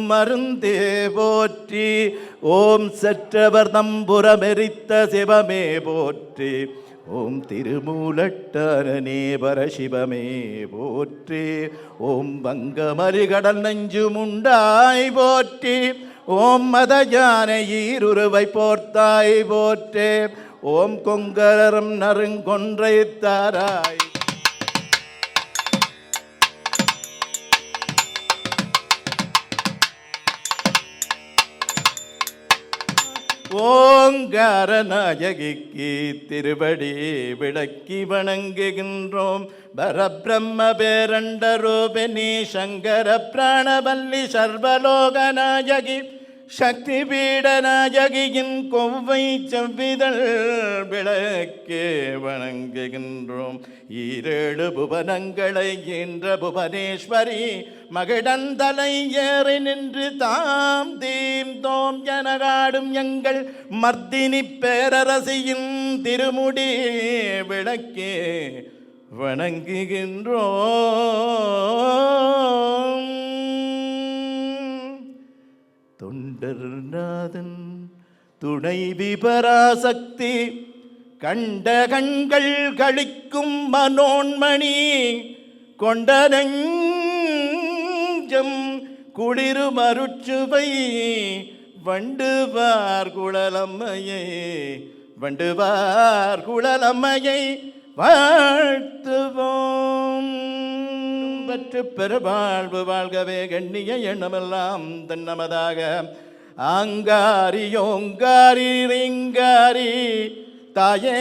மருந்தே போற்றி. ஓம் சற்றவர் நம்புறமெரித்த சிவமே போற்றி. ஓம் திருமூலட்டனே பரசிவமே போற்றி. ஓம் வங்கமரிகடல் நெஞ்சுமுண்டாய் போற்றி. ஓம் மதயான ஈருருவை போர்த்தாய் போற்றே. ஓம் கொங்கரம் நறுங்கொன்றை தாராய். ஓங்காரநாயகிக்கு திருவடி விளக்கி வணங்குகின்றோம். பரபிரம்ம பேரண்ட ரூபிணி சங்கர பிராணவல்லி சர்வலோகநாயகி சக்தி பீடநாயகியின் கொவ்வை செவ்விதழ் விளக்கே வணங்குகின்றோம். ஈரேழு புவனங்களை ஈன்ற புவனேஸ்வரி மகிழந்தலை ஏறி நின்று தாம் தீம் தோம் எனகாடும் எங்கள் மர்த்தினி பேரரசியின் திருமுடி விளக்கே வணங்குகின்றோம். தொண்டர்நாதன் துணைவி பராசக்தி கண்ட கண்கள் களிக்கும் மனோன்மணி கொண்ட நெஞ்சம் குளிரும் அருட்சுவை வண்டுவார் குழலம்மையை வண்டுவார் குழலம்மையை வாழ்த்துவோம். பற்று பெருவாழ்வு வாழ்கவே கண்ணிய எண்ணமெல்லாம் தன்னமதாக. ஆங்காரியோங்காரி ரிங்காரி தாயே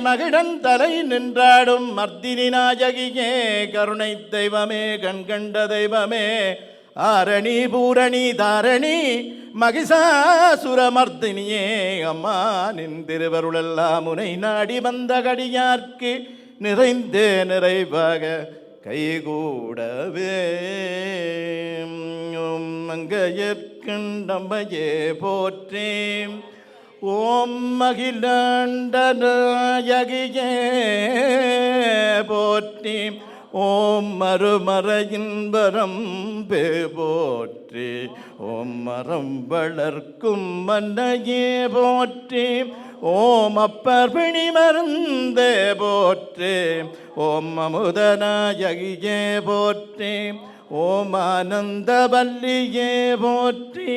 மகிழன் தலை நின்றாடும் மர்த்தினி நாயகியே கருணை தெய்வமே கண்கண்ட தெய்வமே ஆரணி பூரணி தாரணி மகிஷாசுரமர்த்தினியே அம்மா நின் திருவருளெல்லாம் உனை நாடி வந்த கடியார்க்கு நிறைந்தே நிறைவாக கைகூடவே. மங்கையற்கண்டம்பையே போற்றே. ஓம் மகிழண்டநாயகியே போற்றி. ஓம் மறுமறையின் வரம் பே போற்றி. ஓம் மரம் வளர்க்கும் மன்னையே போற்றி. ஓம் அப்பர்பிணி மருந்தே போற்றி. ஓம் அமுதநாயகியே போற்றி. ஓம் ஆனந்தவல்லியே போற்றி.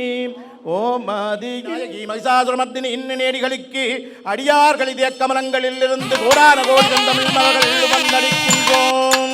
ஓம் ஆதிநாயகி மகிஷாசுரமர்த்தினி இன்னேடிகளுக்கு அடியார்கள் இதே கமலங்களில் இருந்து கோடான கோடி தமிழ் மலர்கள் வந்தளிக்கின்றோம்.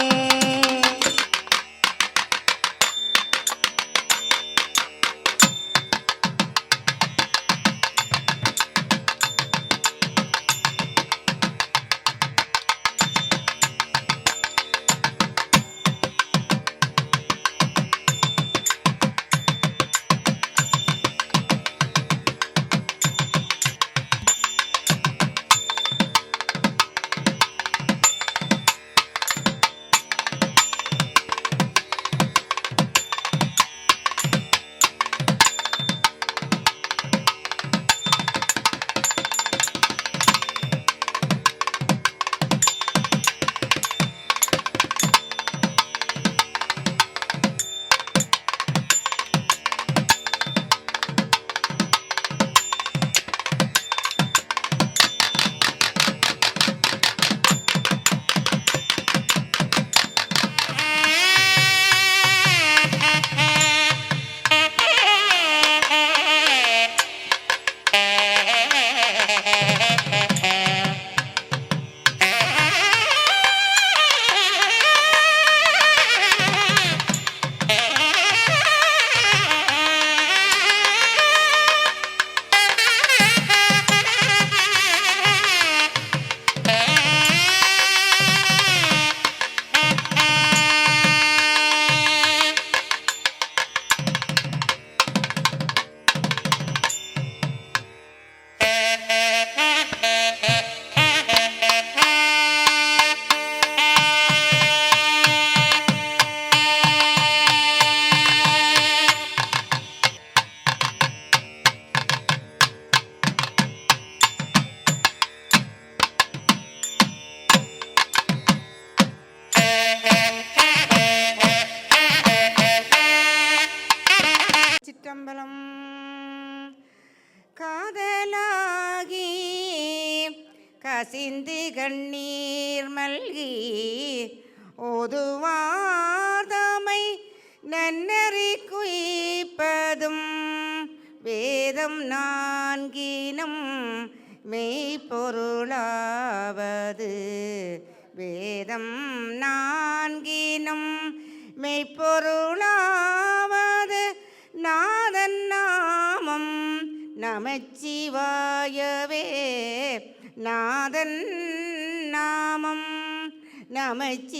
காதலாகி கசிந்து கண்ணீர் மல்கி ஓதுவார்தமை நன்னறி குய்ப்பதும் வேதம் நான்கினும் மெய்ப்பொருளாவது வேதம் நான்கினும் மெய்ப்பொருளாவது நாதன் நாமம் நமச்சிவாயவே நாதன் நாமம் நமச்சிவாயவே.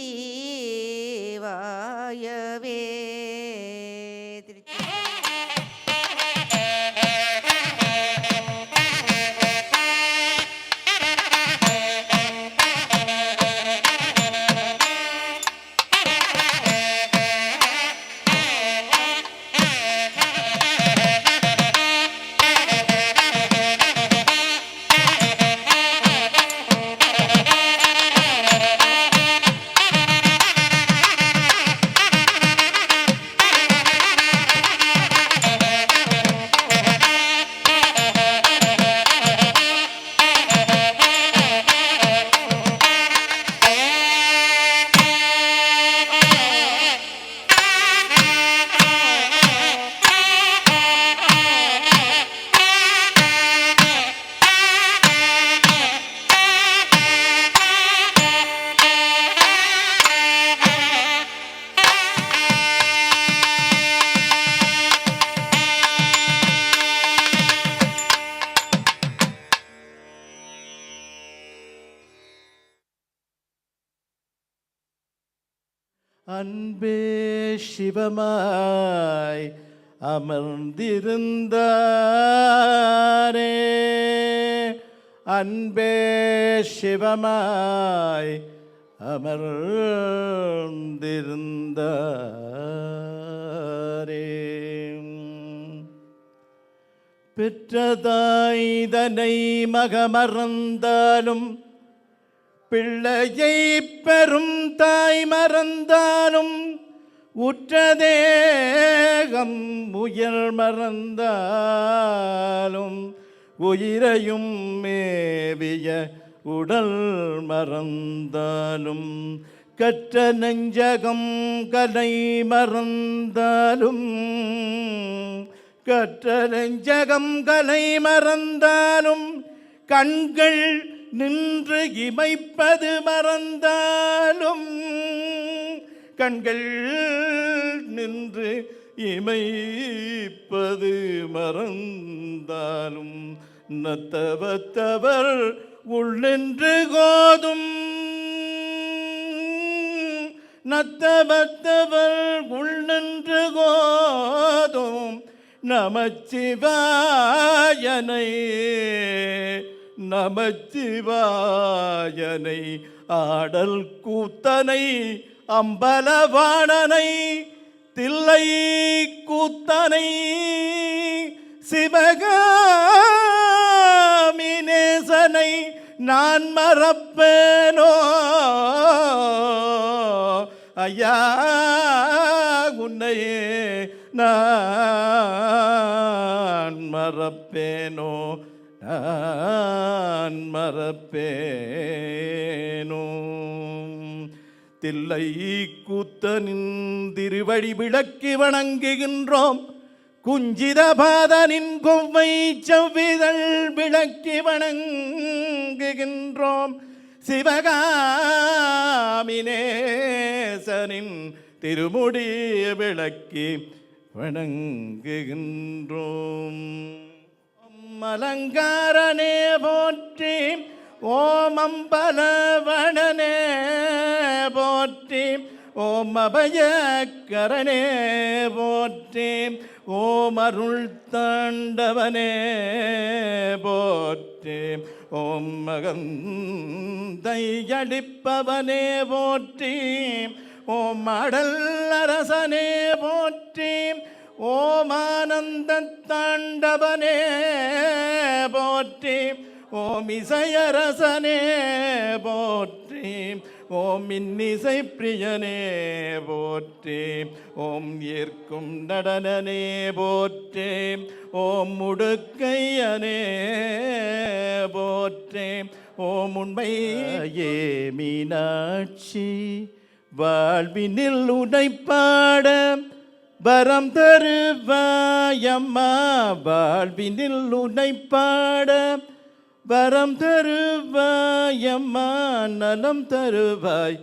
அன்பே சிவமாய் அமர்ந்திருந்தாரே அன்பே சிவமாய் அமர்ந்திருந்தாரே பெற்றதாய் தனை மகமறந்தாலும் பிள்ளையை பெரும் தாய் மறந்தாலும் உற்றதேகம் உயிர் மறந்தாலும் உயிரையும் மேவிய உடல் மறந்தாலும் கற்ற நெஞ்சகம் கலை மறந்தாலும் கற்ற நெஞ்சகம் கலை மறந்தாலும் கண்கள் நின்று இமைப்பது மறந்தாலும் கண்கள் நின்று இமைப்பது மறந்தாலும் நத்தவத்தவர் உள்ளென்று கோதும் நத்தவத்தவர் உள்ளென்று கோதும் நமச்சிவாயனை நமச்சிவாயனை ஆடல் கூத்தனை அம்பலவாணனை தில்லை கூத்தனை சிவகாமிநேசனை நான் மறப்பேனோ ஐயா உன்னையே நான் மறப்பேனோ நான் மறப்பேனோ தில்லை கூத்தனின் திருவடி விளக்கி வணங்குகின்றோம் குஞ்சிதபாதனின் கொவ்வை செவ்விதழ் விளக்கி வணங்குகின்றோம் சிவகாமிநேசனின் திருமுடி விளக்கி வணங்குகின்றோம் அலங்காரனே போற்றி ஓம் அம்பலவணனே போற்றி ஓம் அபயக்கரனே போற்றி ஓம் அருள் தாண்டவனே போற்றி ஓம் மகந்தையடிப்பவனே போற்றி ஓம் அடல் அரசனே போற்றி ஓம் ஆனந்த தாண்டவனே போற்றி ஓம் இசையரசனே போற்றி ஓம் இன்னிசை பிரியனே போற்றி, ஓம் ஏற்கும் நடனனே போற்றி, ஓம் முடுக்கையனே போற்றி, ஓம் உண்மையே மீனாட்சி வாழ்வினில் உடைப்பாட வரம் தருவாயம்மா, வாழ்வினில் உடைப்பாட வரம் தருவாயம்மா, நலம் தருவாய்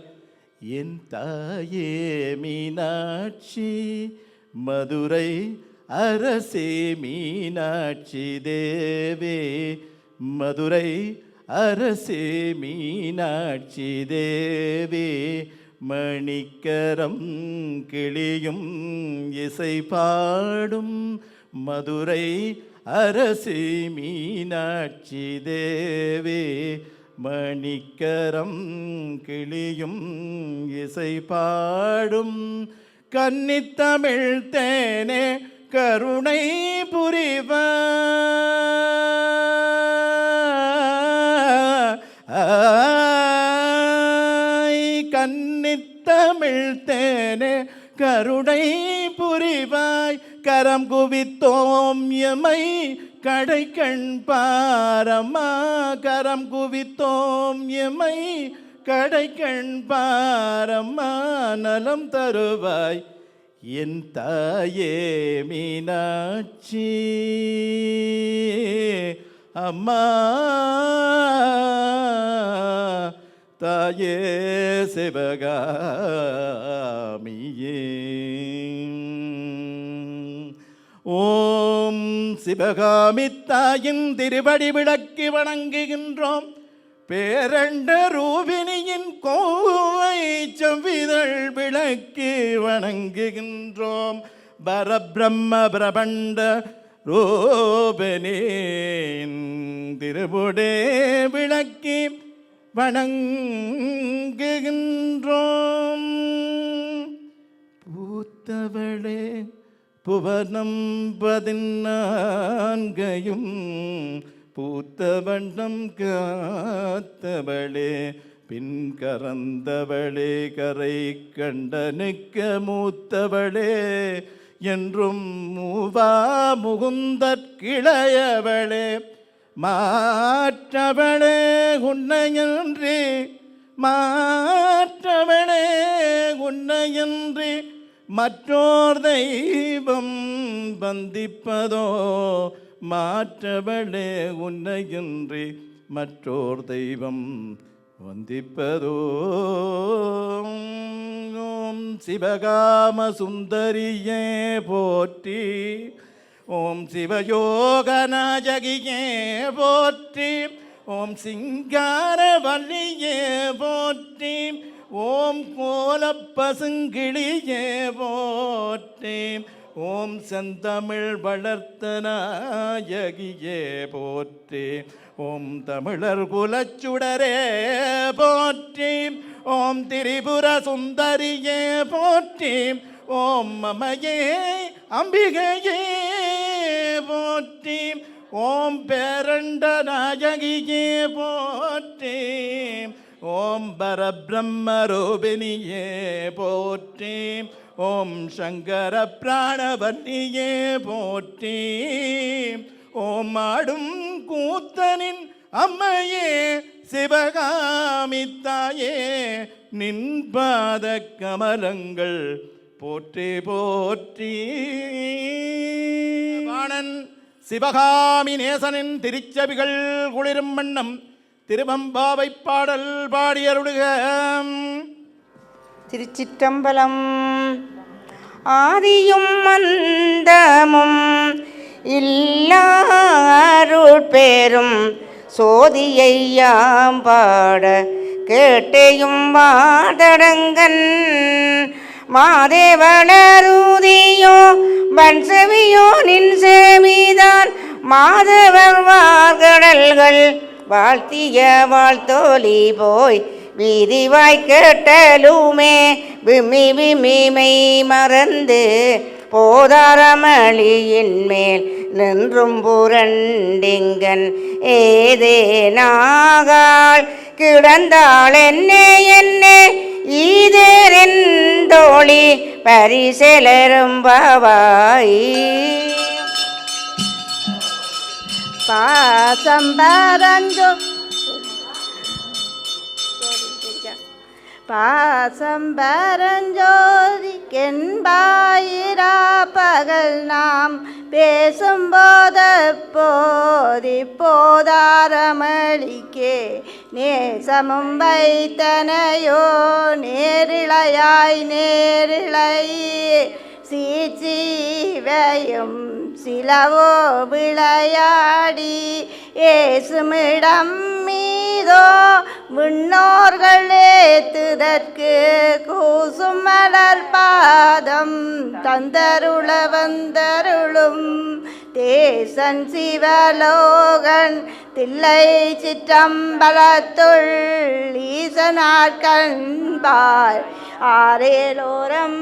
என் தாயே மீனாட்சி, மதுரை அரசே மீனாட்சி தேவே, மதுரை அரசே மீனாட்சி தேவே, மணிக்கரம் கிளியும் இசை பாடும் மதுரை அரசே மீனாட்சி தேவே, மணிக்கரம் கிளியும் இசை பாடும் கன்னித்தமிழ் தேனே கருணை புரிவாய், கன்னித்தமிழ் தேனே கருணை புரிவாய், கரம் குவித்தோம் எமை கடைக்கண் பாரம்மா, கரம் குவித்தோம் எமை கடைக்கண் பாரம்மா, நலம் தருவாய் என் தாயே மீனாட்சி, அம்மா தாயே சிவகாமியே. ஓம் சிவகாமி தாயின் திருவடி விளக்கி வணங்குகின்றோம், பேரண்ட ரூபினியின் கோவை செவ்விதழ் விளக்கி வணங்குகின்றோம், பரபிரம்ம பிரபண்ட ரூபினியின் திருவுடே விளக்கி வணங்குகின்றோம். பூத்தவளே புவனம் 14 பூத்த வண்ணம் காத்தவளே, பின் கறந்தவளே கரை கண்டனுக்க மூத்தவளே, என்றும் மூவா முகுந்தற்கிளையவளே, மாற்றவளே உன்னையன்றி, மாற்றவளே உன்னையன்றி மற்றோர் தெய்வம் வந்திப்பதோ, மாற்றவளே உன்னையன்றி மற்றோர் தெய்வம் வந்திப்பதோ. ஓம் சிவகாம சுந்தரியே போற்றி, ஓம் சிவயோகநாயகியே போற்றி, ஓம் சிங்காரவல்லியே போற்றி, ஓம் கோலப்பசுங்கிளியே போற்றி, ஓம் செந்தமிழ் வளர்த்த நாயகியே போற்றி, ஓம் தமிழர் குலச்சுடரே போற்றி, ஓம் திரிபுர சுந்தரியே போற்றி, ஓம் மமையே அம்பிகையே போற்றி, ஓம் பேரண்ட நாயகியே போற்றி, ஓம் பரபிரம்ம ரூபினியே போற்றி, ஓம் சங்கர பிராணவல்லியே போற்றி, ஓம் ஆடும் கூத்தனின் அம்மையே சிவகாமி தாயே, நின் பாத கமலங்கள் போற்றி போற்றி. வாணன் சிவகாமி நேசனின் திருச்செவிகள் குளிரும் வண்ணம் திருவம்பாவை பாடல் பாடியருளுக. திருச்சிற்றம்பலம். ஆதியும் அந்தமும் இல்லாருள் பேரும் சோதியையாம் பாட கேட்டையும் வாதடங்கன், மாதேவளருதியோ வன்செவியோ நின் செவிதான், மாதவர் வார்கடல்கள் வாழ்த்திய வாழ்த்தோலி போய் வீதிவாய் கேட்டலுமே, விம்மி விம்மிமை மறந்து போதாரமளியின் மேல் நின்றும் புரண்டிங்கன் ஏதேனாகாள் கிடந்தாள் என்னே என்னே ஈதேரின் தோழி பரிசெலரும்பவாய் பாசம்பரஞ்சோதிக்கென்பாயிரா பகல் நாம் பேசும்போது போதி போதாரமளிக்கே நேசமும் வைத்தனையோ நேரிழையாய் நேரிழையே சீச்சீவையும் சிலவோ விளையாடி ஏசுமிடம் மீதோ விண்ணோர்கள் ஏத்துதற்கு கூசும் மலர் பாதம் தந்தருள வந்தருளும் தேசன் சிவலோகன் தில்லை சிற்றம்பலத்துள் ஈசனார்கண்பார் ஆரேலோரம்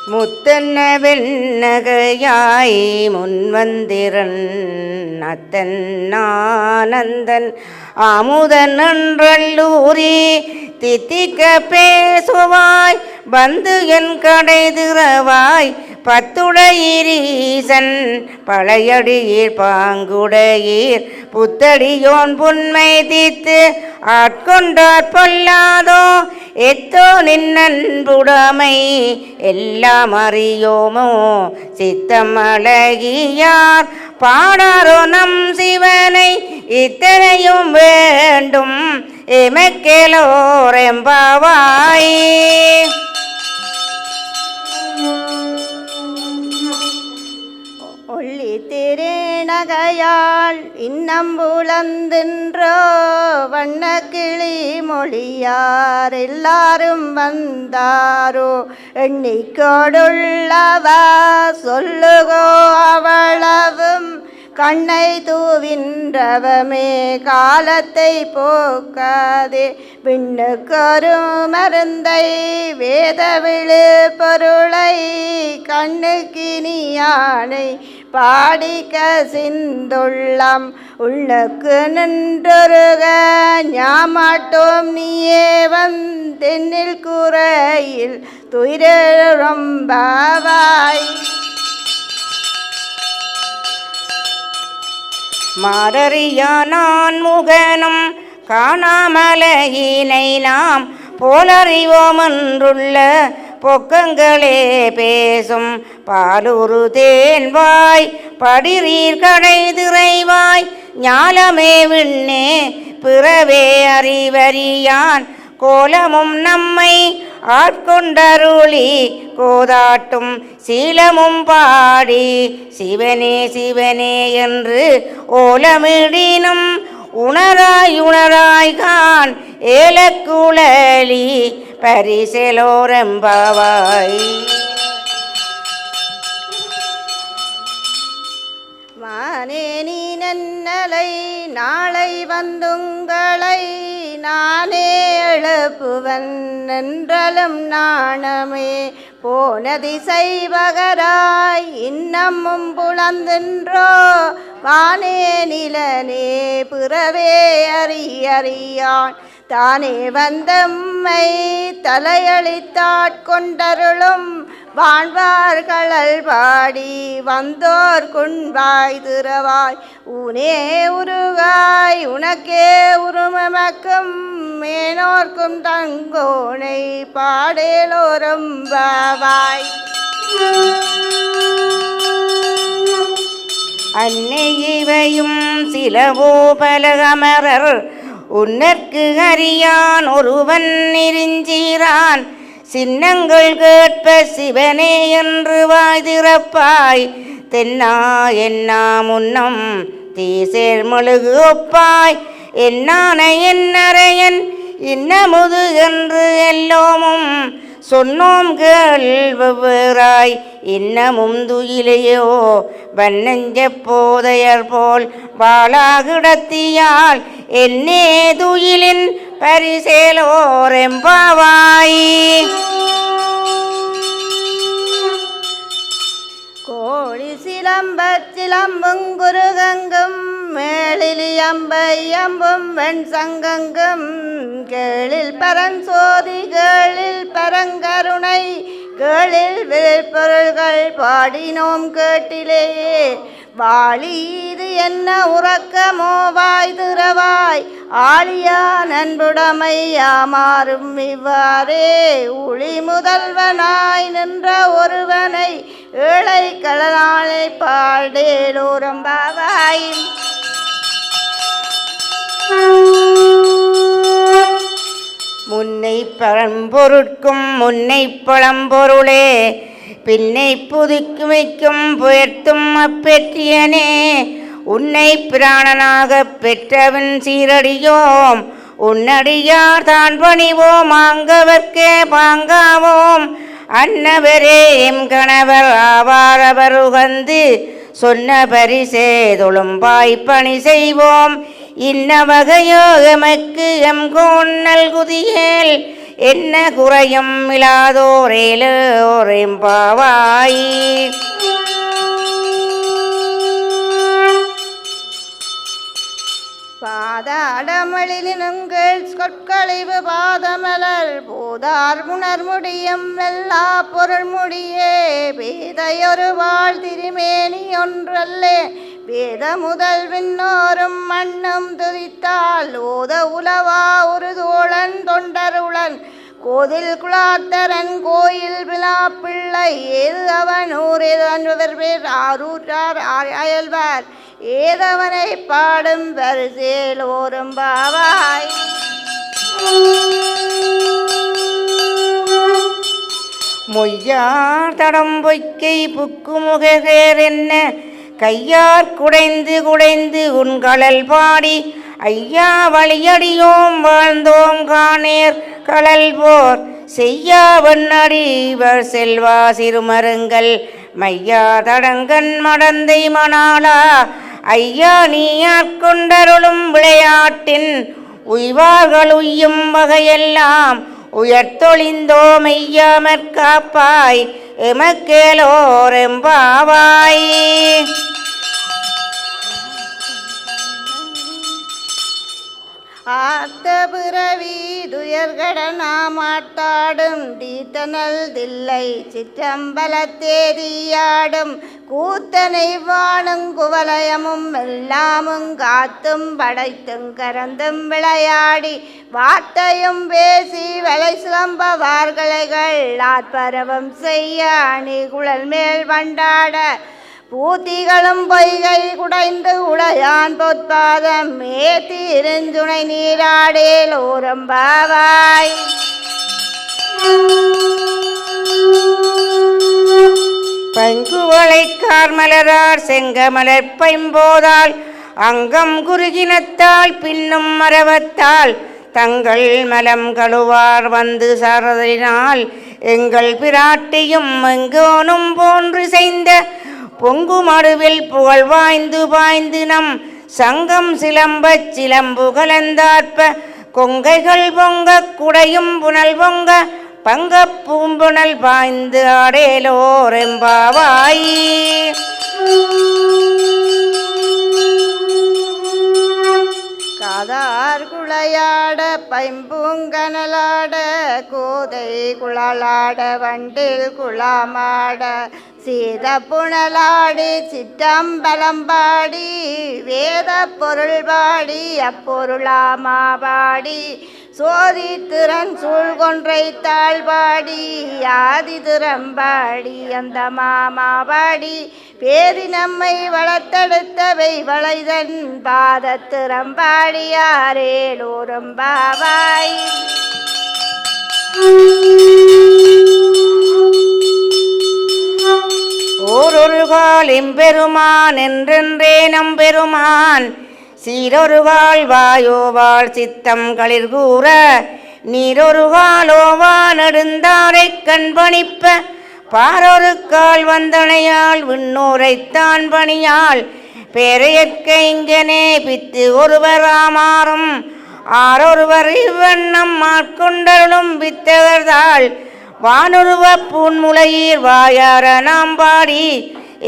முத்தன்ன வெண்ணகையாய் முன்வந்திரன் அத்தன்னானந்தன் அமுதன் என்றல்லூரி தித்திக்க பேசுவாய் வந்து என் கடை திறவாய் பத்துடையீரீசன் பழையடியீர் பாங்குடையீர் புத்தடியோன் புன்மை தீத்து ஆட்கொண்டாற் பொல்லாதோ எத்தோ நின்னன்புடைமை எல்லாம் அறியோமோ சித்தம் அழகியார் பாடாரோ நம் சிவனை இத்தனையும் வேண்டும் எமக்கெலோரெம்பாவாய் ஒள்ளி திரேணகையாள் இன்னம் புலந்தின்றோ வண்ணக்கிளி மொழியார் எல்லாரும் வந்தாரோ எண்ணிக்கோடுள்ளவ சொல்லுகோ அவளவும் கண்ணை தூவின்றவமே காலத்தை போக்காதே விண்ணுக்கொரு மருந்தை வேதவிழு பொருளை கண்ணுக்கினியானை பாடிக்க சிந்துள்ளம் உள்ளுக்கு நின்றொருக ஞாமாட்டோம் நீயே வந்தென்னில் குறையில் துயிரொம்பாவாய் மாடறியா நான் முகனும் காணாமலையினை நாம் போலறிவோம் என்றுள்ள பொக்கங்களே பேசும் பாலுரு தேன்வாய் படிரீர் கடை திரைவாய் ஞாலமே விண்ணே பிறவே அறிவறியான் கோலமும் நம்மை ஆட்கொண்டருளி கோதாட்டும் சீலமும் பாடி சிவனே சிவனே என்று ஓலமிடினும் உணராய் உணராய் கான் ஏலக்குழலி பரிசெலோரெம்பாவாய் மானே நீ நன்னலை நாளை வந்துங்களை நானே எழுப்புவன் என்றலும் நாணமே போன திசை பகராய் இன்னமும் புலந்தின்றோ வானே நிலனே பிறவே அறியான் தானே வந்தம்மை தலையளித்தாட்கொண்டருளும் வான்வார்களல் பாடி வந்தோர் குன்பாய் திறவாய் ஊனே உருகாய் உனக்கே உருமமக்கும் மேனோர்க்கும் தங்கோனை பாடேலோரும் பாவாய் அன்னை இவையும் சிலவோ பலகமரர் உன்னற்கு அறியான் ஒருவன் நெருஞ்சீரான் சின்னங்கள் கேட்ப சிவனே என்று வாய் திறப்பாய் தென்னா என்னா முன்னம் தீசேர் மெழுகு ஒப்பாய் என்னான என்னறையன் இன்னமுது என்று எல்லோமும் சொன்னோம் கேள் வெவ்வேறாய் இன்னமும் துயிலையோ வன்னஞ்ச போதையர் போல் வாளாகிடத்தியால் என்னே துயிலின் பரிசேலோரெம்பாவாய். கோழி சிலம்பச் சிலம்புங்குருகங்கும் மேலிலியம்பையம்பும் வெண் சங்கங்கும் கேளில் பரஞ்சோதி கேளில் பரங்கருணை கேளில் விழுப்பொருள்கள் பாடினோம் கேட்டிலேயே வாழி இது என்ன உறக்கமோ வாய் திறவாய் ஆழியா நண்புடைமை யாமாறும் இவ்வாறே உளி முதல்வனாய் நின்ற ஒருவனை ஏழை கடலாளை பாடேலோரம்பாவாய். முன்னை பழம்பொருட்கும் முன்னை பழம்பொருளே பின்னை புதுக்கி வைக்கும் புயர்த்தும் அப்பெற்றியனே உன்னை பிராணனாகப் பெற்றவன் சீரடியோம் உன்னடியார் தான் பணிவோம் ஆங்கவர்க்கே பாங்காவோம் அன்னவரே எம் கணவர் ஆவாரவர் உகந்து சொன்ன பரிசே தொழும்பாய் பணி செய்வோம் இன்ன வகையோ எமக்கு எம் கோன்னல் குதியேல் என்ன குறையும் இலாதோரேலோரெம்பாவாய். பாதாடமளினுங்கள் சொற்கழிவு பாதமலர் போதார் முனர் முடியும் எல்லா பொருள் முடியே வேதையொரு வாழ் திருமேனி ஒன்றல்லே வேத முதல் விண்ணோரும் மண்ணும் துதித்தால் ஓத உலவா ஒரு தோழன் தொண்டருளன் கோதில் குலாத்தரன் கோயில் விழா பிள்ளை ஏது அவன் ஊரேதவர் பேர் ஆரூற்றார் அயல்வார் ஏதவனை பாடும் வரிசேலோரும் பாவாய். மொய்யார் தடம் பொய்க்கை புக்கு முகேர் என்ன கையார் குடைந்து குடைந்து உன்களல் பாடி ஐயா வழியடியோம் வாழ்ந்தோம் காணேர் களல் போர் செய்யா வண்ணடிவர் செல்வா சிறுமருங்கள் மையா தடங்கன் மடந்தை மணாளா ஐயா நீயாற்கொண்டருளும் விளையாட்டின் உய்வார்கள் உய்யும் வகையெல்லாம் உயர்த்தொழிந்தோ மெய்யாமற் காப்பாய் எமக்கேலோரெம்பாவாய். ஆத்த பிறவி துயர்கடனாமாட்டாடும் தீத்தனல் தில்லை சிற்றம்பலத்தேதியாடும் கூத்தனை வாழும் குவலயமும் எல்லாமும் காத்தும் படைத்தும் கரந்தும் விளையாடி வார்த்தையும் பேசி வலை சிலம்ப வார்களைகள் ஆட்பரவம் செய்ய அணி குழல் மேல் வண்டாட பூத்திகளும் பொய்கை குடைந்து உடையான் பொற்பாதம் மேத்தி இருஞ்சுனை நீராடேல் ஓரம்பாவாய். பங்குவளை கார்மலரார் செங்கமலர் பைம்போதால் அங்கம் குறுகினத்தால் பின்னும் மரவத்தால் தங்கள் மலம் கழுவார் வந்து சாரதினால் எங்கள் பிராட்டியும் எங்கோனும் போன்று செய்த பொங்கு மடுவில் புகழ் வாய்ந்து பாய்ந்து நம் சங்கம் சிலம்பச் சிலம்பு கலந்தாற்ப கொங்கைகள் பொங்க குடையும் புனல் பொங்க பங்க பூம்புணல் பாய்ந்து ஆடேலோரெம்பாவாய். காதார் குளையாட பைம்பூங்கனலாட கோதை குழலாட வண்டில் குழாமாட சீத புனலாடி சிற்றம்பலம்பாடி வேத பொருள் பாடி அப்பொருளாமா பாடி சோதி திறன் சூழ்கொன்றை தாழ்பாடி ஆதி திறம்பாடி அந்த மாமா பாடி பேரி நம்மை வளர்த்தெடுத்தவை வளைதன் பாதத்திறம்பாடியாரேலோரம்பாவாய். ஓரொரு கால் எம்பெருமான் என்றென்றே நம்பெருமான் சீரொரு கால் வாயோவாள் சித்தம் களிர் கூற நீரொரு காலோவா நெடுந்தாரை கண்பணிப்ப பாரொரு கால் வந்தனையால் விண்ணூரைத்தான் பணியால் பேரையற்க இங்கனே பித்து ஒருவராமாறும் ஆரொருவர் இவ்வண்ணம் ஆட்கொண்டருளும் பித்தகர்தாள் வானுருவ பூன்முளையீர் வாயார நாம் பாடி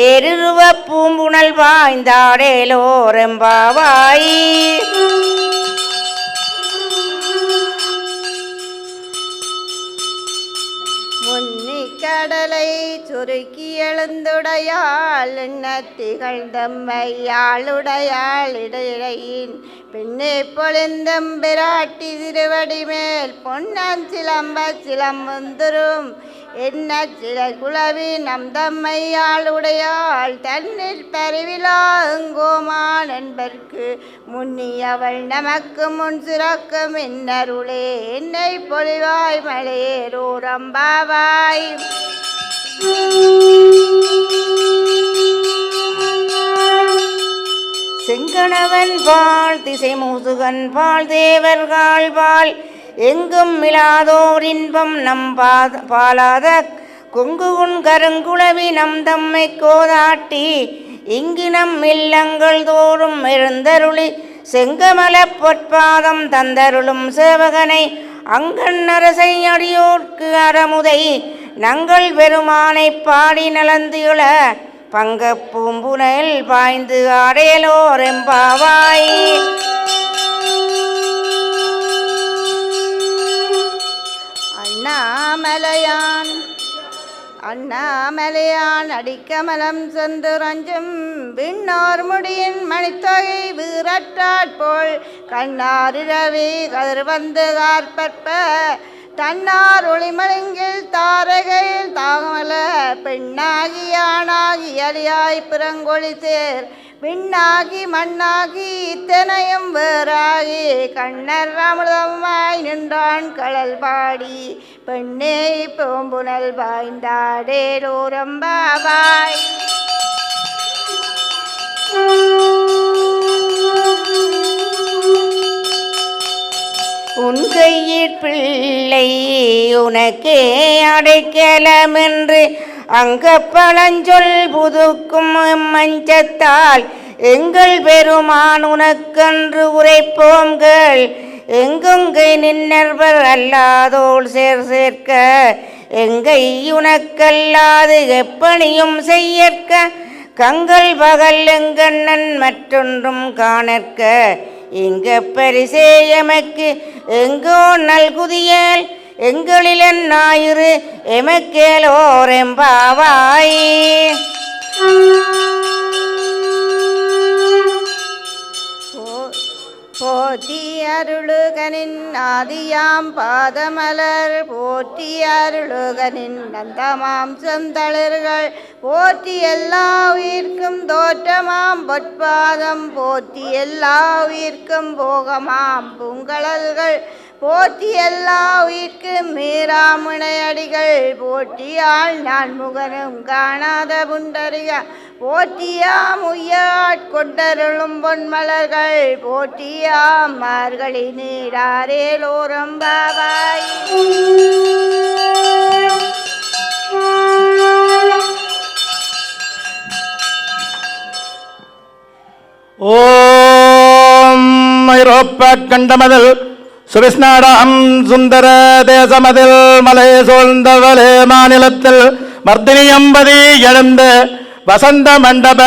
ஏருருவ பூம்புணல் வாய்ந்தாடேலோரெம்பாவாய். கடலை சுருக்கி எழுந்துடையாள் எண்ண திகழ்ந்தம்மையாளுடையாள் இடையிடையின் பின்னே பொழிந்தம் பிராட்டி திருவடி மேல் பொன்னான் சிலம்ப சிலம்புந்துரும் என்ன சில குளவி நம் தம்மையாளுடையாள் தன்னில் பரிவிழா எங்கோமான் என்பர்க்கு முன்னியவள் நமக்கு முன் சிறக்கும் இன்னருளே என்னை பொழிவாய் மலையேரோரம்பாவாய். செங்கணவன் பால் திசை மூசுகன் பால் தேவர்கள் பால் எங்கும் மிலாதோர் இன்பம் நம் பாலாத கொங்குகுன் கருங்குளவி நம் தம்மை கோதாட்டி இங்கு நம் இல்லங்கள் தோறும் எழுந்தருளி செங்கமல பொற்பாதம் தந்தருளும் சேவகனை அங்கண் அரசை அடியோர்க்கு அறமுதை நங்கள் பெருமானை பாடி நலந்துள பங்க பூம்புனல் பாய்ந்து ஆடேலோரெம்பாவாய். அண்ணாமலையான் அடிக்கமலம் சென்று ரஞ்சும் விண்ணோர் முடியின் மணித்தொகை வீரற்றாற்போல் கண்ணாரிரவி கதிர் வந்து காற்பற்ப தன்னார் ஒளிமலங்கில் தாரகையில் தாகமல பெண்ணாகி ஆணாகி அலியாய் பிறங்கொழி தேர் விண்ணாகி மண்ணாகி இத்தனையும் வேறாகி கண்ணர் அமிர்தமாய் நின்றான் கடல் பாடி பெண்ணே பூம்புனல் பாய்ந்தாடேலோரம்பாவாய். உன் கையிற் பிள்ளை உனக்கே அடைக்கலமென்று அங்க பழஞ்சொல் புதுக்கும் மஞ்சத்தால் எங்கள் பெருமான் உனக்கன்று உரைப்போங்கள் எங்கொங்கை நின்னர்வர் அல்லாதோள் சேர்க்க எங்கை உனக்கல்லாது எப்பணியும் செய்யற்க கங்கள் பகல் எங்கண்ணன் மற்றொன்றும் காணற்க இங்க பரிசே எமக்கு எங்கோ நல்குதியல் எங்களிலன் ஞாயிறு எமக்கேலோரெம்பாவாய். போற்றி அருளுகனின் ஆதியாம் பாதமலர் போற்றி அருளுகனின் நந்தமாம் செந்தளிர்கள் போற்றி எல்லா உயிர்க்கும் தோற்றமாம் பொற்பாதம் போற்றி எல்லா உயிர்க்கும் போகமாம் பூங்கழல்கள் போற்றி எல்லா உயிர்க்கும் மீராமுனையடிகள் போற்றியாள் நான் முகனும் காணாத புண்டரிக போற்றியாம் உய்யாட்கொண்டருளும் பொன்மலர்கள் போற்றியாம் மார்கழி நீராரேலோரம்பாவாய். ஓம் ஐரோப்ப கண்டமதில் சுவிஸ்நாடாம் சுந்தர தேசமதில் மலை சூழ்ந்தவளே மாநிலத்தில் மர்தினியம்பதி எழுந்த வசந்த மண்டப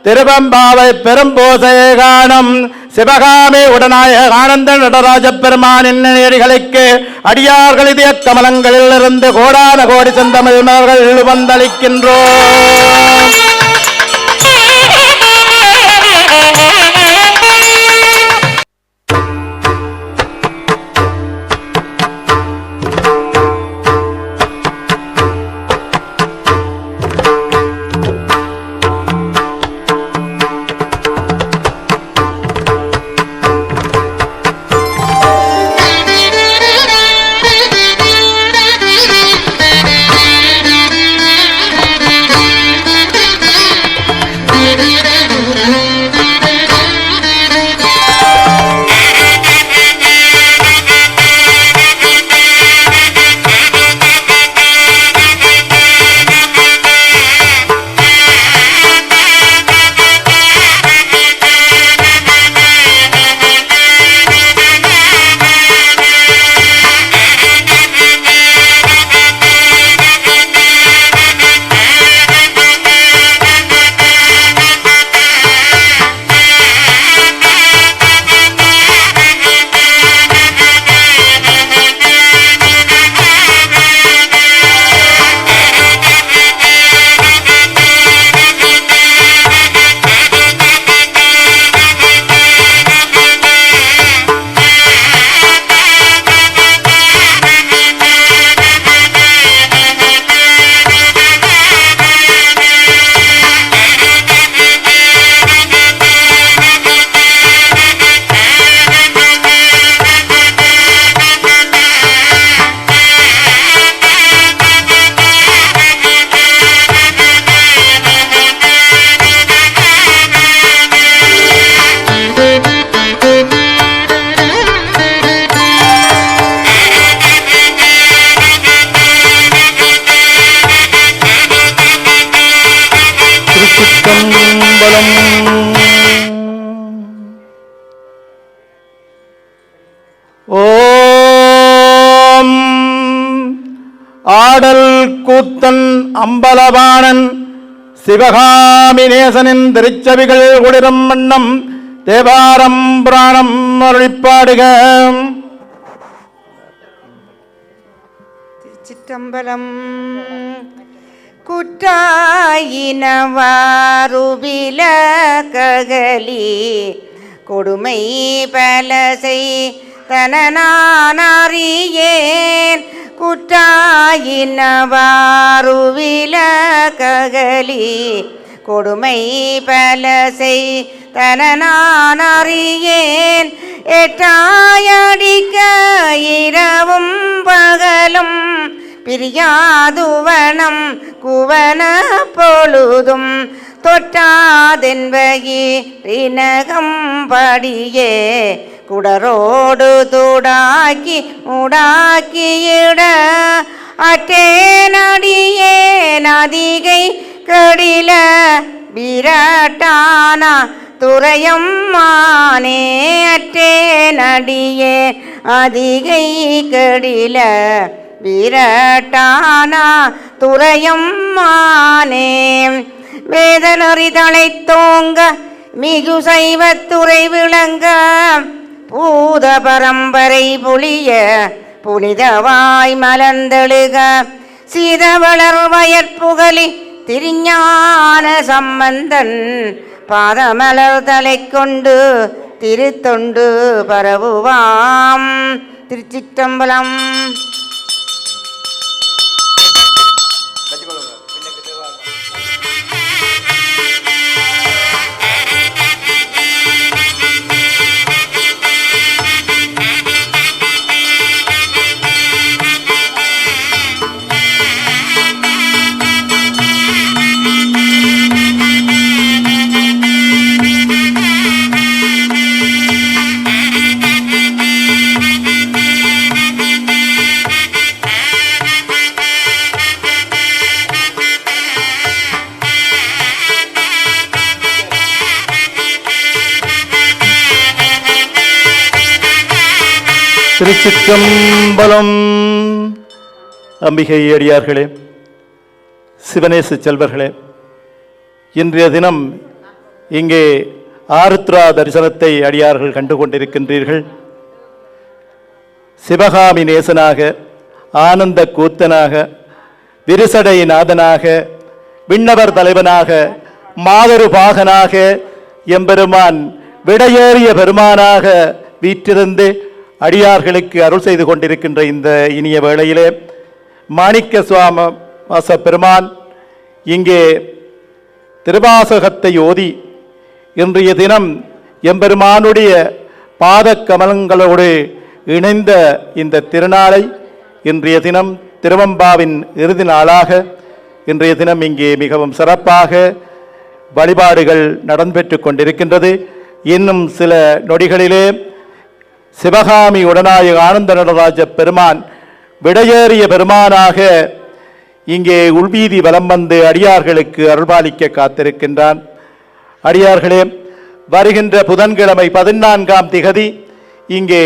திருவம்பாவை பெரும்போசையை காணும் சிவகாமி உடனாய ஆனந்த நடராஜ பெருமானின் நேரிகளுக்கு அடியார்கள் இதய கமலங்களில் இருந்து கோடான கோடி செந்தமிழ் மலர்கள் வந்தளிக்கின்றோம். ஆடல் கூத்தன் அம்பலவாணன் சிவகாமி நேசனின் திருச்செவிகள் குளிரும் வண்ணம் தேவாரம் புராணம் அருளிப்பாடுக. திருச்சிற்றம்பலம். குற்றாயினவாருவில ககலி கொடுமை பலசை தனநானறியேன். குற்றாயினவாருவில ககலி கொடுமை பலசை தனநானறியேன். எட்டாயடிக்க இரவும் பகலும் பிரியாதுவனம் குவன பொழுதும் தொட்டாதென்பகிரினகம் படியே குடரோடு தூடாக்கி முடாக்கியிட அட்டேனடியே நதிகை கடில விரட்டானா துறையம் மானே. அட்டேனடியே அதிகை கடில விரட்டானா துறையம் மானே. வேதனறி தலை தோங்க மிகு சைவத்துறை விளங்க பூத பரம்பரை பொழிய புனிதவாய் மலர்ந்தெழுக சீதவளர் வயற்புகலி திருஞான சம்பந்தன் பாதமலர் தலை கொண்டு திருத்தொண்டு பரவுவாம். திருச்சிற்றம்பலம். திருச்சிற்றம்பலம். அம்பிகை அடியார்களே, சிவநேச செல்வர்களே, இன்றைய தினம் இங்கே ஆருத்ரா தரிசனத்தை அடியார்கள் கண்டு கொண்டிருக்கின்றீர்கள். சிவகாமி நேசனாக, ஆனந்த கூத்தனாக, விரிசடை நாதனாக, விண்ணவர் தலைவனாக, மாதரு பாகனாக, எம்பெருமான் விடையேறிய பெருமானாக வீற்றிருந்து அடியார்களுக்கு அருள் செய்து கொண்டிருக்கின்ற இந்த இனிய வேளையிலே மாணிக்க சுவாம பெருமான் இங்கே திருவாசகத்தை ஓதி இன்றைய தினம் எம்பெருமானுடைய பாத கமலங்களோடு இணைந்த இந்த திருநாளை இன்றைய தினம் திருவம்பாவின் இறுதி நாளாக இன்றைய தினம் இங்கே மிகவும் சிறப்பாக வழிபாடுகள் நடன்பெற்று கொண்டிருக்கின்றது. இன்னும் சில நொடிகளிலே சிவகாமி உடனாய ஆனந்த நடராஜ பெருமான் விடையேறிய பெருமானாக இங்கே உள்வீதி வலம் வந்து அடியார்களுக்கு அருள்பாலிக்க காத்திருக்கின்றான். அடியார்களே, வருகின்ற புதன்கிழமை 14ஆம் திகதி இங்கே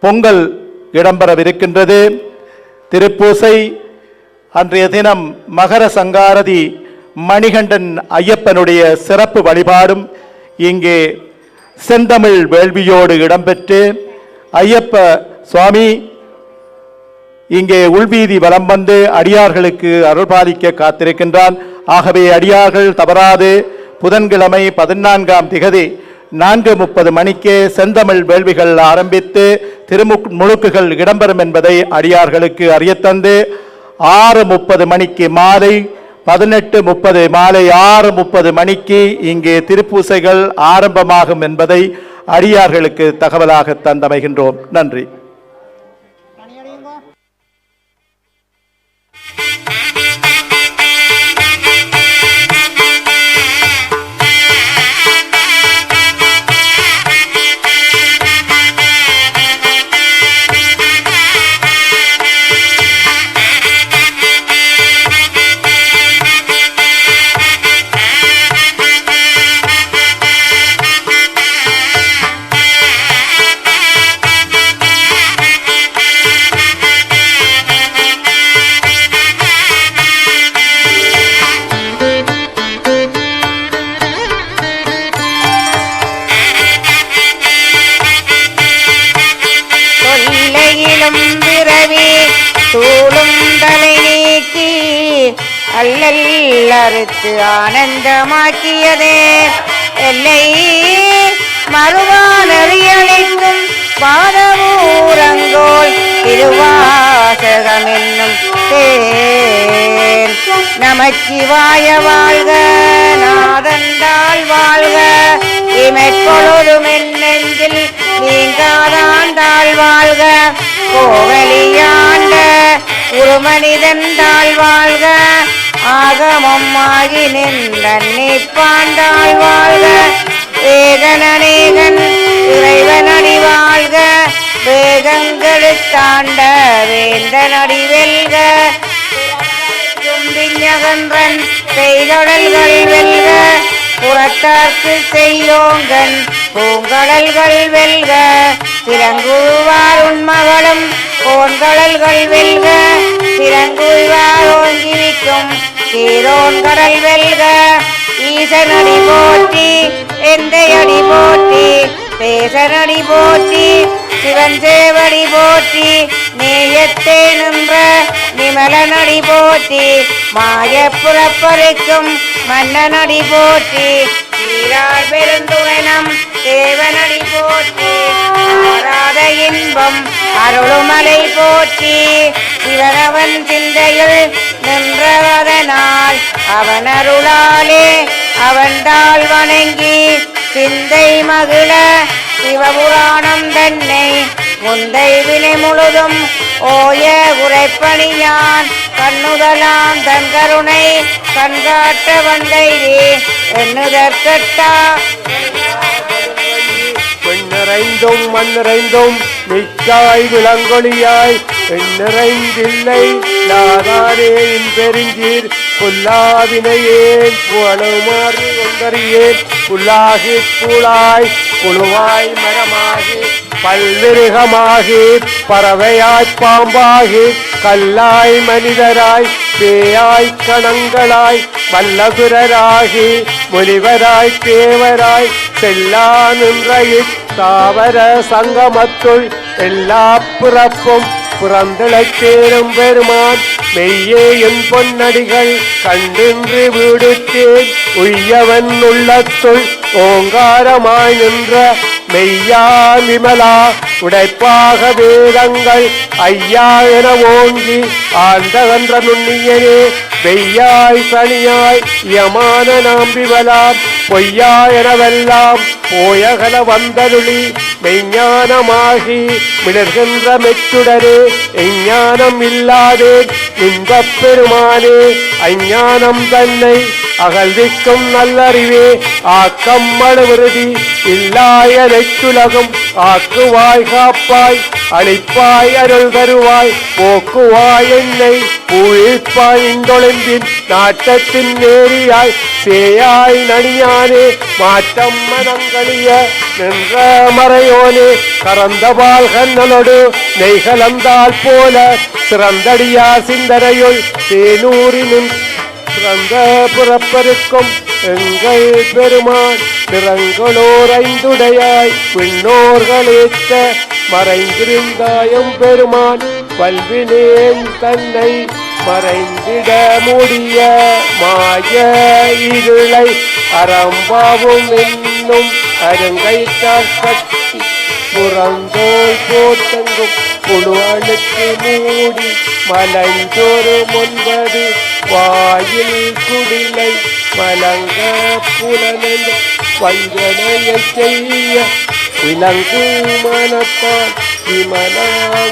பொங்கல் இடம்பெறவிருக்கின்றது. திருப்பூசை அன்றைய தினம் மகர சங்காரதி மணிகண்டன் ஐயப்பனுடைய சிறப்பு வழிபாடும் இங்கே செந்தமிழ் வேள்வியோடு இடம்பெற்று ஐயப்ப சுவாமி இங்கே உள்வீதி வலம் வந்து அடியார்களுக்கு அருள்பாலிக்க காத்திருக்கின்றான். ஆகவே அடியார்கள் தவறாது புதன்கிழமை 14ஆம் திகதி 4:30 மணிக்கே செந்தமிழ் வேள்விகள் ஆரம்பித்து திருமுழுக்குகள் இடம்பெறும் என்பதை அடியார்களுக்கு அறியத்தந்து 6:30 மணிக்கு மாலை 18:30 மாலை 6:30 மணிக்கு இங்கே திருப்பூசைகள் ஆரம்பமாகும் என்பதை அடியார்களுக்கு தகவலாக தந்தமைகின்றோம். நன்றி. அல்லல் அறுத்து ஆனந்தமாக்கியதே எல்லை மறுவானறியளிக்கும் பாதமூரங்கோல் திருவாசகம் என்னும் தேன் நமச்சிவாய வாழ்க நாதந்தாள் வாழ்க இமைப்பொழுதும் என் நெஞ்சில் நீங்காதாண்டாள் வாழ்க கோவலியாண்ட ஒரு மனிதன் தாழ் வாழ்க ஆகமம் ஆகி நின்றி பாண்டாள் வாழ்க ஏகனேகன் இறைவனடி வாழ்க வேகங்களுத்தாண்ட வேந்தனடி வெல்க விஞ்ஞகன்றன் செய்தொடல்கள் வெல்க புறத்தார்க்கு செய்யோங்கன் பூங்கடல்கள் வெல்க திறங்குவார் உண்மகளும் கோன்கடல்கள் வெல்க திறங்குவார் ஓங்கிவிக்கும் சீரோன் கடல் வெல்க ஈசனடி போற்றி எந்தையடி போற்றி தேசனடி போற்றி சிவன் சேவடி போற்றி நேயத்தே நின்ற நிமலனடி போற்றி மாய புறப்பருக்கும் மன்னனடி போற்றி சீரார் பெருந்துவனம் தேவனடி போற்றி ஆராத இன்பம் அருளுமலை போற்றி சிவனவன் சிந்தையில் நின்றவதனால் அவன் அருளாலே அவன்தாள் வணங்கி சிந்தை மகிழ சிவபுராணம் தன்னை முந்தை வினை முழுதும் ஓய உரைப்பணியான் கண்ணுதலாம் தன் கருணை கண்காட்ட வந்தையே எண்ணுதற்கட்டா பெண்ணிறைந்தும் மண்ணிறைந்தும் மிக்காய் விளங்கொழியாய் எண்ணிறைந்தில்லை நாதாரே பெருங்கீர் புல்லாவினையேன் புகழுமாறு கொண்டறியேன் புல்லாகி பூளாய் புழுவாய் மரமாகி பல்விருகமாகி பறவையாய் பாம்பாகி கல்லாய் மனிதராய் பேயாய் கணங்களாய் வல்லசுரராகி முனிவராய் தேவராய் செல்லா நின்ற தாவர சங்கமத்துள் எல்லா பிறப்பும் புறந்திழத்தேரும் பெருமான் மெய்யே என் பொன்னடிகள் கண்டின்று வீடுத்தேன் உய்யவன் உள்ளத்துள் ஓங்காரமாய் நின்ற மெய்யா விமலா உடைப்பாக வேதங்கள் ஐயா என ஓங்கி ஆண்டகன்ற நுண்ணியனே வெய்யாய் சனியாய் யமான நாம்பிவலாம் பொய்யா எனவெல்லாம் போயகல வந்தருளி மெய்ஞானமாகி மிளர்கின்ற மெச்சுடரே எஞ்ஞானம் இல்லாதேன் இன்பப் பெருமானே அஞ்ஞானம் தன்னை அகழ்விக்கும் நல்லறிவே ஆக்கம் மழுவிருதி இல்லாய நெச்சுலகும் ஆக்குவாய் காப்பாய் அளிப்பாய் அருள் தருவாய் போக்குவாய் என்னை பூழிப்பாய் இந்தொழிம்பின் நாட்டத்தின் நேரியாய் சேயாய் நனியானே மாற்றம் மனங்களிய நின்ற மறையோனே கறந்தபால் கண்ணலோடு நெய்கலந்தால் போல சிறந்தடியார் சிந்தரையுள் தேனூரினும் சிறந்த புறப்பருக்கும் எங்கள் பெருமான் நிறங்களோர் ஐந்துடையாய் விண்ணோர்களேற்ற மறைந்திருந்தாயம் பெருமான் பல்வினேன் தன்னை மறைந்திட முடிய மாய இருளை அறம்பாவும் என்னும் அருங்கைத்தால் கட்டி புறந்தோல் போட்டங்கும் புழு அழுக்கு மூடி மலஞ்சோறு முன்பது வாயில் குடிலை மலங்க புலனென் வஞ்சனையை செய்ய விலங்கு மனத்தால் விமலா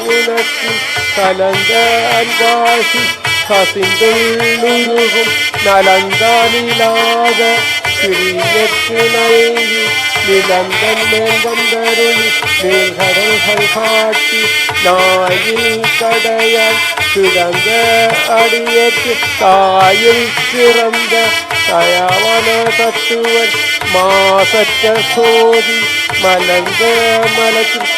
உனக்கு கலந்த அன்பாசி கசிந்துள்ளுருகும் நலந்தானிலாத சிறியற்கு நல்கி நிலந்தன் மேல் வந்தருளி மேல்கடல்கள் காட்டி நாயில் கடையால் கிடந்த அடியற்கு தாயில் சிறந்த தயாவன தத்துவன் மாசற்ற சோதி மலர்ந்த மலத்தில்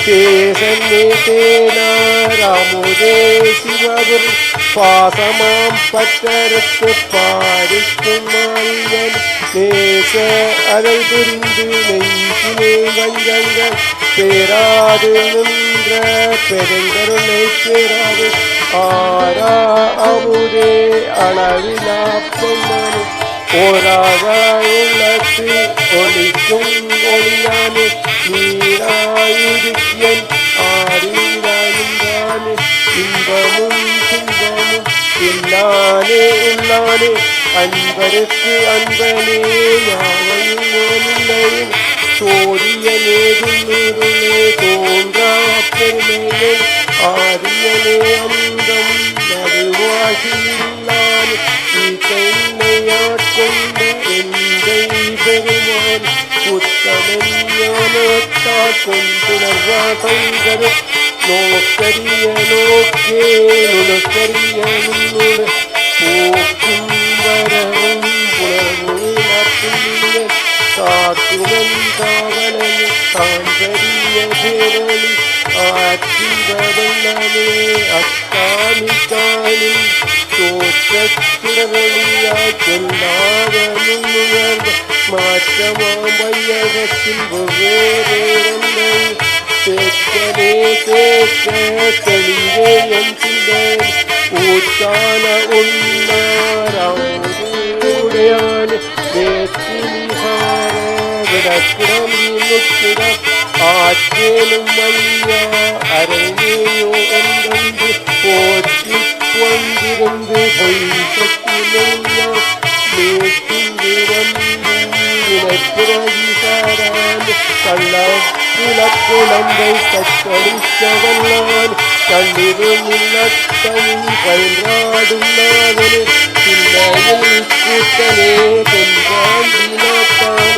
தேசன்னே தேனாராமுதே சிவபுரி பாசமாம் பற்றறுத்து பாரிக்கும் மாயன் நேச அதை புரிந்து நெஞ்சிலே வஞ்சங்கள் பேராது நின்ற பெருங்கருணை பேராது ஆரா அமுதே அளவிலா பொம்மனு ஓராக உள்ளத்து ஒளிக்கும் ஒளியானே நீராயுதியன் ஆரீராயுந்தானே இன்பமும் துன்பமும் இல்லானே உள்ளானே அன்பருக்கு அன்பனே யாவையும் ஓனில்லையும் சோரியனே துன்னுருளே தோன்றா பெருமையே ஆரியனே அந்தம் நடுவாகில்லானே ஈட்டையாட்கொண்ட எந்தை பெருமான் உத்தமஞானத்தால் கொண்டுணர்வா தங்கரு நோக்கரிய நோக்கே நுணுக்கரிய நுண்ணுண போக்கும் வரவும் புலமுள்ள காத்துவன் காவலனே காண்பரிய பேரொளி ஆற்றிவதல்லமே அக்காணி காணி தோற்றக்கிடவழியாய் சொல்லாத நுண்ணுணர்ந்த மாற்றமாம் வையகத்தில் வெவ்வேறே தேக்கனே தேக்க தெளிவே என் சிந்தனை ஊத்தான உன்னாராமுடையானே வேற்றினிகார விடக்கிடம் முக்கிடம் ஆற்றேலும் ஐயா அரங்கேயோ என்றென்று போற்றி கொண்டிருந்து பொய்யா மேற்கின்று வந்து வினப்பிரவிசாரான் கள்ள குலக்குழந்தை கற்றளிச்சவல்லான் கண்டிரும் இல்லத்தன் கல்றாடும் நாதனே சின்னையில் கூட்டனே தென்றாண்டினாத்தான்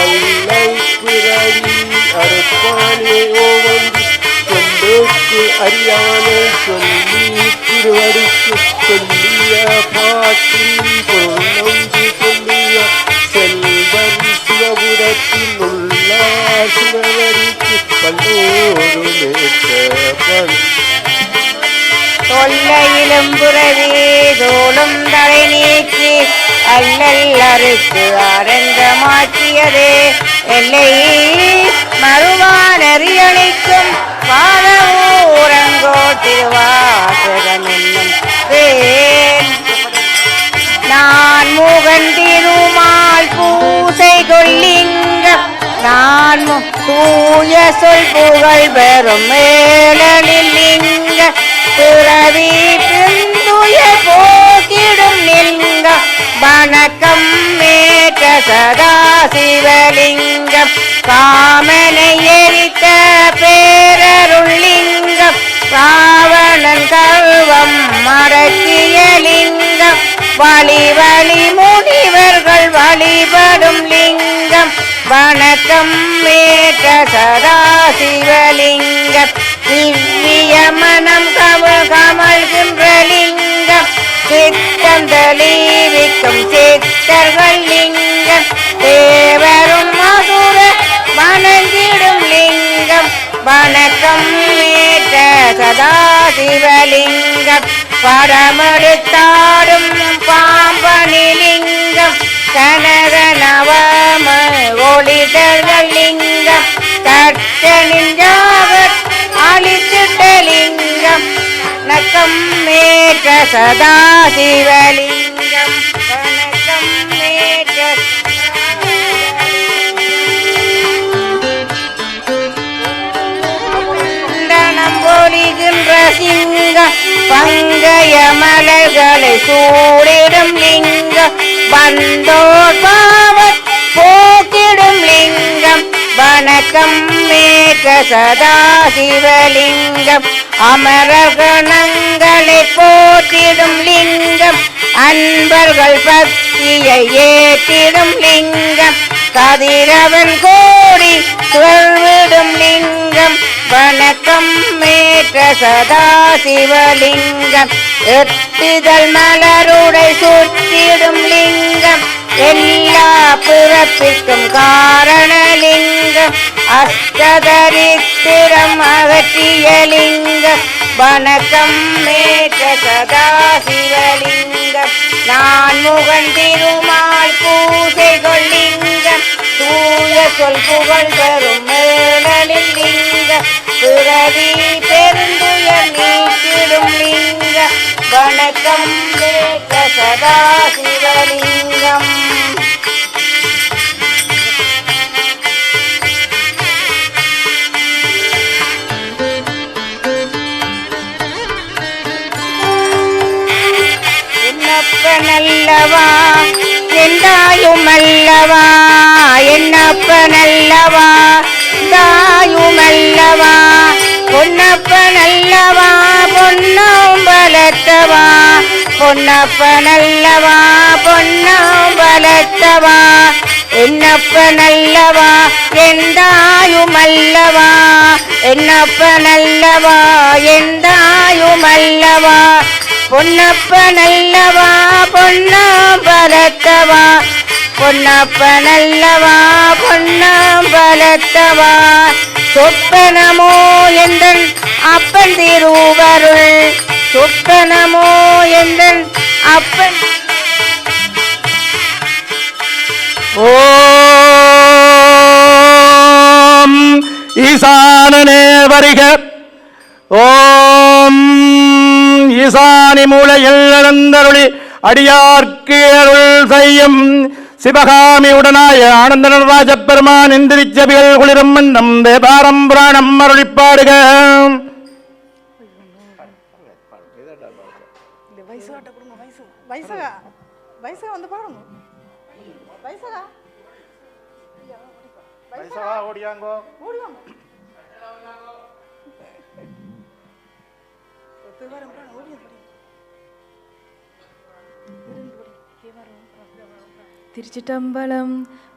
அல்லை பிறவி அறுப்பானே ஓவந்தி கொண்டுக்கு அறியானே சொல்லி திருவடிக்கு சொல்லிய பாட்டில் பொருளொன்று சொல்லிய செல்வன் சிவபுரத்தில் உள்ளார் சிவவரிக்கு பல்லோரு மேற்றபன் தொல்லையிலும் புறவே தோளும் தலை நீக்கி அல்லல் அறுத்து அரங்க மாற்றியதே எல்லை மறுவானறியளிக்கும் பாதவூரங்கோ திருவாசகம் என்னும் வேல் நான் முகன் திருமால் பூசை கொள்ளிங்க நான் தூய சொல் புகழ் பெறும் மேலிங்க பிறவி பிந்துய போக்கிடும் லிங்க வணக்கம் மேற்ற சதா சிவலிங்கம் காமனை எரித்த பேரருள்ளிங்கம் ராவணன் கல்வம் மடக்கிய லிங்கம் வழி வழி முனிவர்கள் வழிபடும் லிங்கம் வணக்கம் மேற்ற சதா சிவலிங்கம் திவ்ய மனம் கமல்கின்ற லிங்கம் சித்தம் தெளிவிக்கும் சித்தர்கள் லிங்கம் தேவரும் மதுர வணங்கிடும் லிங்கம் வணக்கம் மேற்ற சதா சிவலிங்கம் படமெடுத்தாடும் பாம்பனி லிங்கம் கனக நவம ஒளிதர்கள் லிங்கம் கட்டணிஞ்சாக அழித்திட்ட லிங்கம் நக்கம் மேற்ற சதா சிவலிங்கம் வணக்கம் மேற்ற பொலிகின்ற சிங்கம் பங்கைய மலர்களை சூடிடும் லிங்கம் வந்தோர் பாவத் போக்கிடும் லிங்கம் வணக்கம் மேற்ற சதா சிவலிங்கம் அமரகணங்களை போற்றிடும் லிங்கம் அன்பர்கள் பக்தியை ஏற்றிடும் லிங்கம் கதிரவன் கோடி சொல்விடும் லிங்கம் வணக்கம் மேற்ற சதா சிவலிங்கம் எட்டிதழ் மலருடை சுற்றிடும் லிங்கம் எல்லா பிறப்பிற்கும் காரணலிங்கம் அஷ்டதரித்த ஏற்றிடம் அகற்றிய லிங்கம் வணக்கம் மேற்ற சதா சிவலிங்கம் நான் முகன் திருமால் பூசை கொள்ளிங்கம் தூய சொல் புகழ் தரும் மேடலில் லிங்கம் பிறவி பெருந்துயர் நீக்கிடும் லிங்கம் வணக்கம் மேற்ற சதா சிவலிங்கம் நல்லவா எந்தாயும் அல்லவா என்னப்ப நல்லவா தாயும் அல்லவா பொன்னப்ப நல்லவா பொன்னாம் பலத்தவா பொன்னப்ப நல்லவா பொன்னாம் பலத்தவா என்னப்ப நல்லவா எந்தாயும் அல்லவா என்னப்ப நல்லவா எந்தாயும் அல்லவா பொன்னப்ப நல்லவா பொன்னாம் பலத்தவா பொன்னப்ப நல்லவா பொன்னாம் பலத்தவா சொப்பனமோ எந்தன் அப்பன் திருவருள் சொப்பனமோ எந்தன் அப்பன் ஓம் ஈசானனே வருக ஓம் ஈசானி மூலையில் எழுந்தருளி அடியார்க்கு அருள் செய்யும் சிவகாமி உடனாய ஆனந்த நடராஜ பெருமான் இந்திரிச்சபிகள் குளிரும் மன்னம் தேபாரம் புராணம் அருளிப்பாடுக. திருச்சிட்டம்பலம்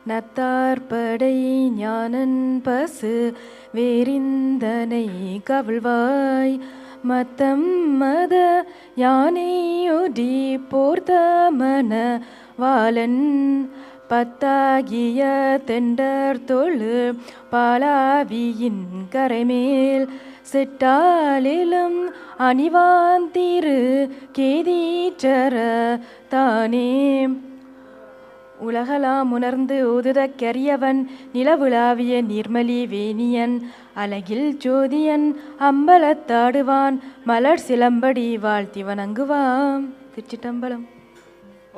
நத்தார்படை ஞானன் பசு வேரிந்தனை கவிழ்வாய் மத்தம் மத யானையொடி போர்த்தமன வாலன் பத்தாகிய தெண்டர் தொழு பாலாவியின் கரைமேல் சிட்டாலிலும் அணிவாந்திரு கேதீச்சர தானே உலகலாம் உணர்ந்து ஓதுதக் கரியவன் நிலவுலாவிய நிர்மலி வேணியன் அலகில் ஜோதியன் அம்பலத்தாடுவான் மலர் சிலம்படி வாழ்த்தி வணங்குவாம். திருச்சிட்டம்பலம்.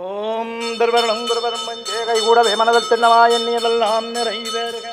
ஓம் திருவருளும் குருவரும் மஞ்சே கைகூடவே மனதில் திண்ணமாய் எண்ணியதெல்லாம் நிறைவேறுக.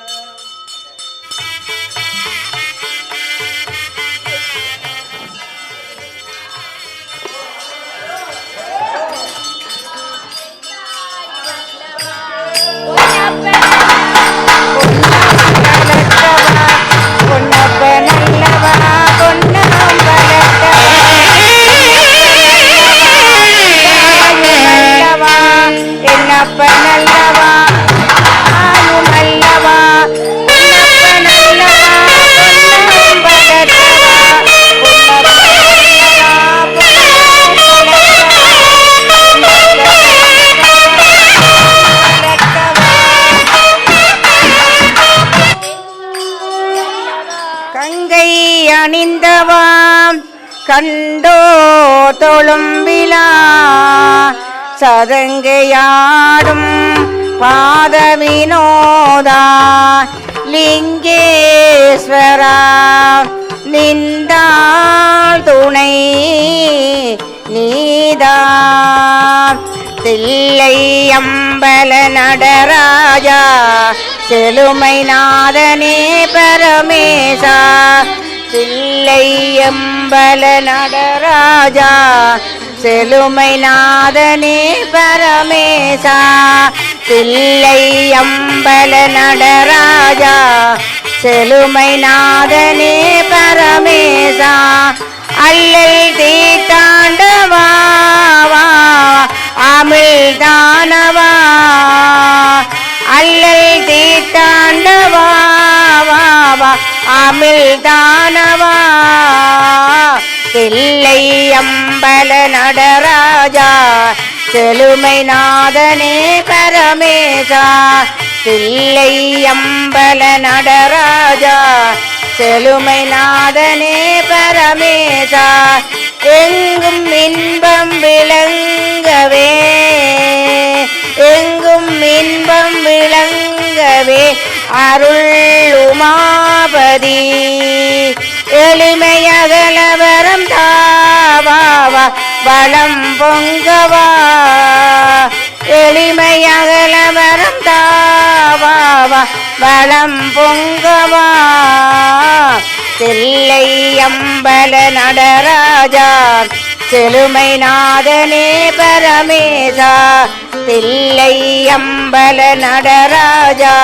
அணிந்தவாம் கண்டோ தொழும்பிலா சதங்கையாடும் பாதவினோதா லிங்கேஸ்வரா நின்றாள் துணை நீதா தில்லை அம்பல நடராஜா செழுமை நாதனே பரமேசா தில்லை அம்பல நடராஜா செழுமை நாதனே பரமேசா தில்லை அம்பல நடராஜா செழுமை நாதனே பரமேசா அல்லல் தீட்டாண்டவா அமிழ் தானவா அல்லல் தீட்டாண்டவா அமிழ் தானவா தில்லை அம்பல நடராஜா செழுமை நாதனே பரமேசா தில்லை அம்பல நடராஜா செழுமை நாதனே பரமேசா எங்கும் இன்பம் விளங்கவே எங்கும் இன்பம் விளங்கவே அருள் உமாபதி எளிமையகலவரம் தாவாவா வளம் பொங்கவா எளிமையகலவரம் தாவாவா வளம் பொங்கவா தில்லை அம்பல நடராஜா செழுமை நாதனே பரமேசா தில்லை அம்பல நடராஜா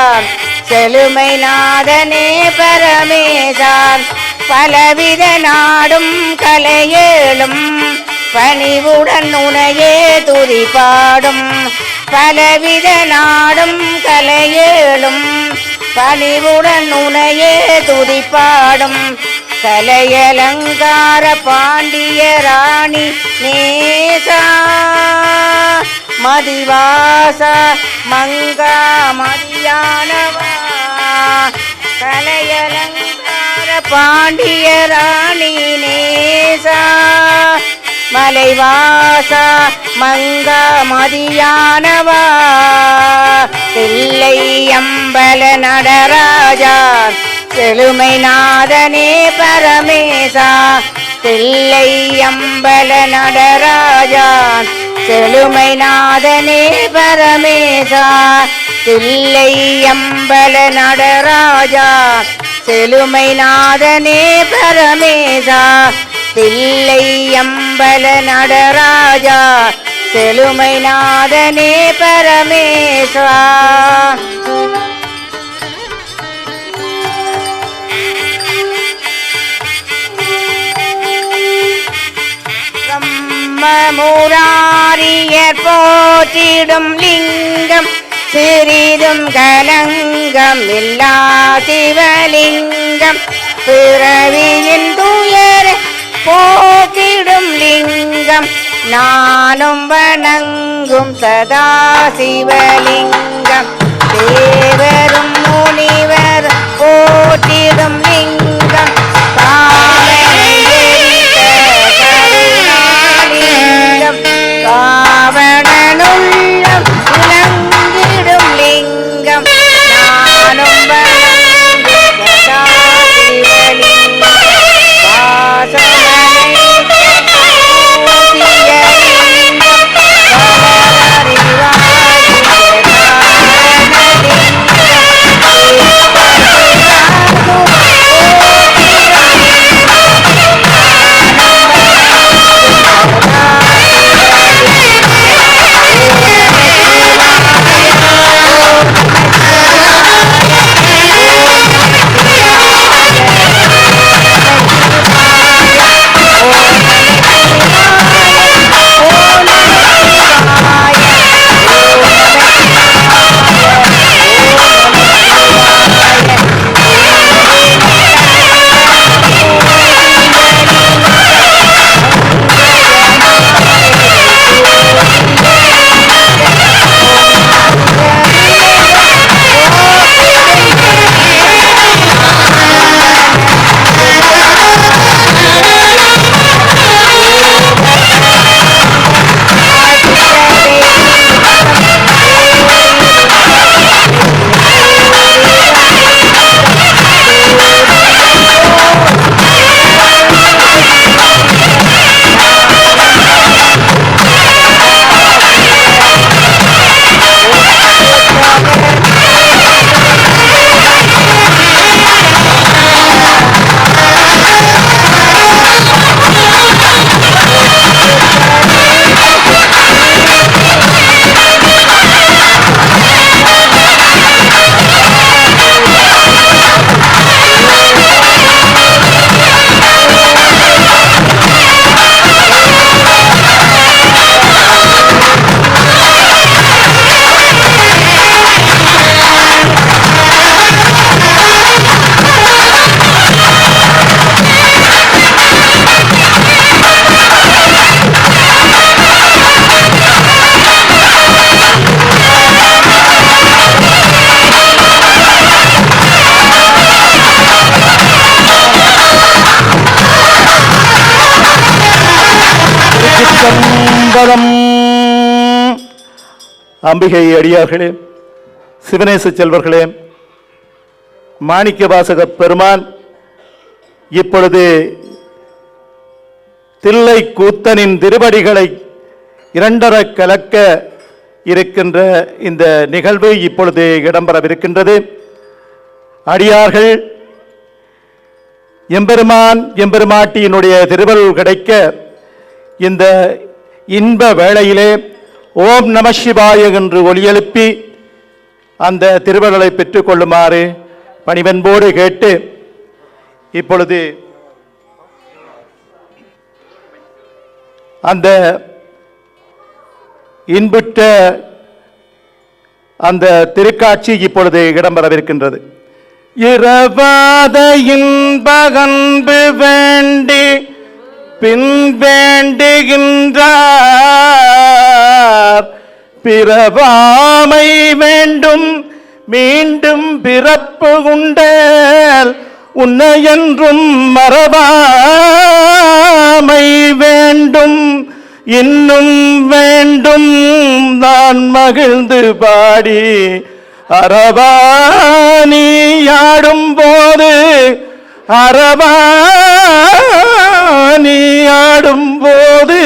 செழுமை நாதனே பரமேசா பலவித நாடும் கலையேளும் பணிவுடன் உனையே துதிபாடும் பலவித நாடும் கலையேளும் பணிவுடன் உனையே துதிப்பாடும் கலையலங்கார பாண்டிய ராணி நேசா மதிவாசா மங்கா மதியானவா கலையலங்கார பாண்டிய ராணி நேசா மலைவாசா மங்கா மதியானவா தில்லை அம்பல நடராஜா செழுமை நாதனே பரமேசா தில்லை அம்பல நடராஜா செழுமை நாதனே பரமேசா தில்லை அம்பல நடராஜா செழுமை நாதனே பரமேசா தில்லை அம்பல நடராஜா செழுமை நாதனே பரமேசா முராரியர் போற்றிடும் லிங்கம் சிறிதும் கலங்கம் இல்லா சிவலிங்கம் பிறவியின் துயர போற்றிடும் லிங்கம் நானும் வணங்கும் சதா சிவலிங்கம் தேவரும் முனிவர் போற்றிடும் லிங்கம் காவணனுள்ளம் விளங்கிடும் லிங்கம் நானும் வணங்கும் சதா சிவலிங்கம் வாசமனை பூசிய லிங்கம் அம்பிகை அடியார்களே, சிவனேச செல்வர்களே, மாணிக்க வாசக பெருமான் இப்பொழுது தில்லை கூத்தனின் திருவடிகளை இரண்டர கலக்க இருக்கின்ற இந்த நிகழ்வு இப்பொழுது இடம்பெறவிருக்கின்றது. அடியார்கள் எம்பெருமான் எம்பெருமாட்டியினுடைய திருவருள் கிடைக்க இந்த இன்ப வேளையிலே ஓம் நம சிவாய என்று ஒலியெழுப்பி அந்த திருவருளை பெற்றுக் கொள்ளுமாறு பணிவன்போடு கேட்டு இப்பொழுது அந்த இன்புற்ற அந்த திருக்காட்சி இப்பொழுது இடம்பெறவிருக்கின்றது. இரவாத இன்பகன்பு வேண்டி பின் வேண்டுகின்றார், பிறவாமை வேண்டும் மீண்டும் பிறப்பு உண்டேல் உன்னை என்றும் மறவாமை வேண்டும் இன்னும் வேண்டும் நான் மகிழ்ந்து பாடி அரவாணியாடும் போது அரவாணியாடும் போது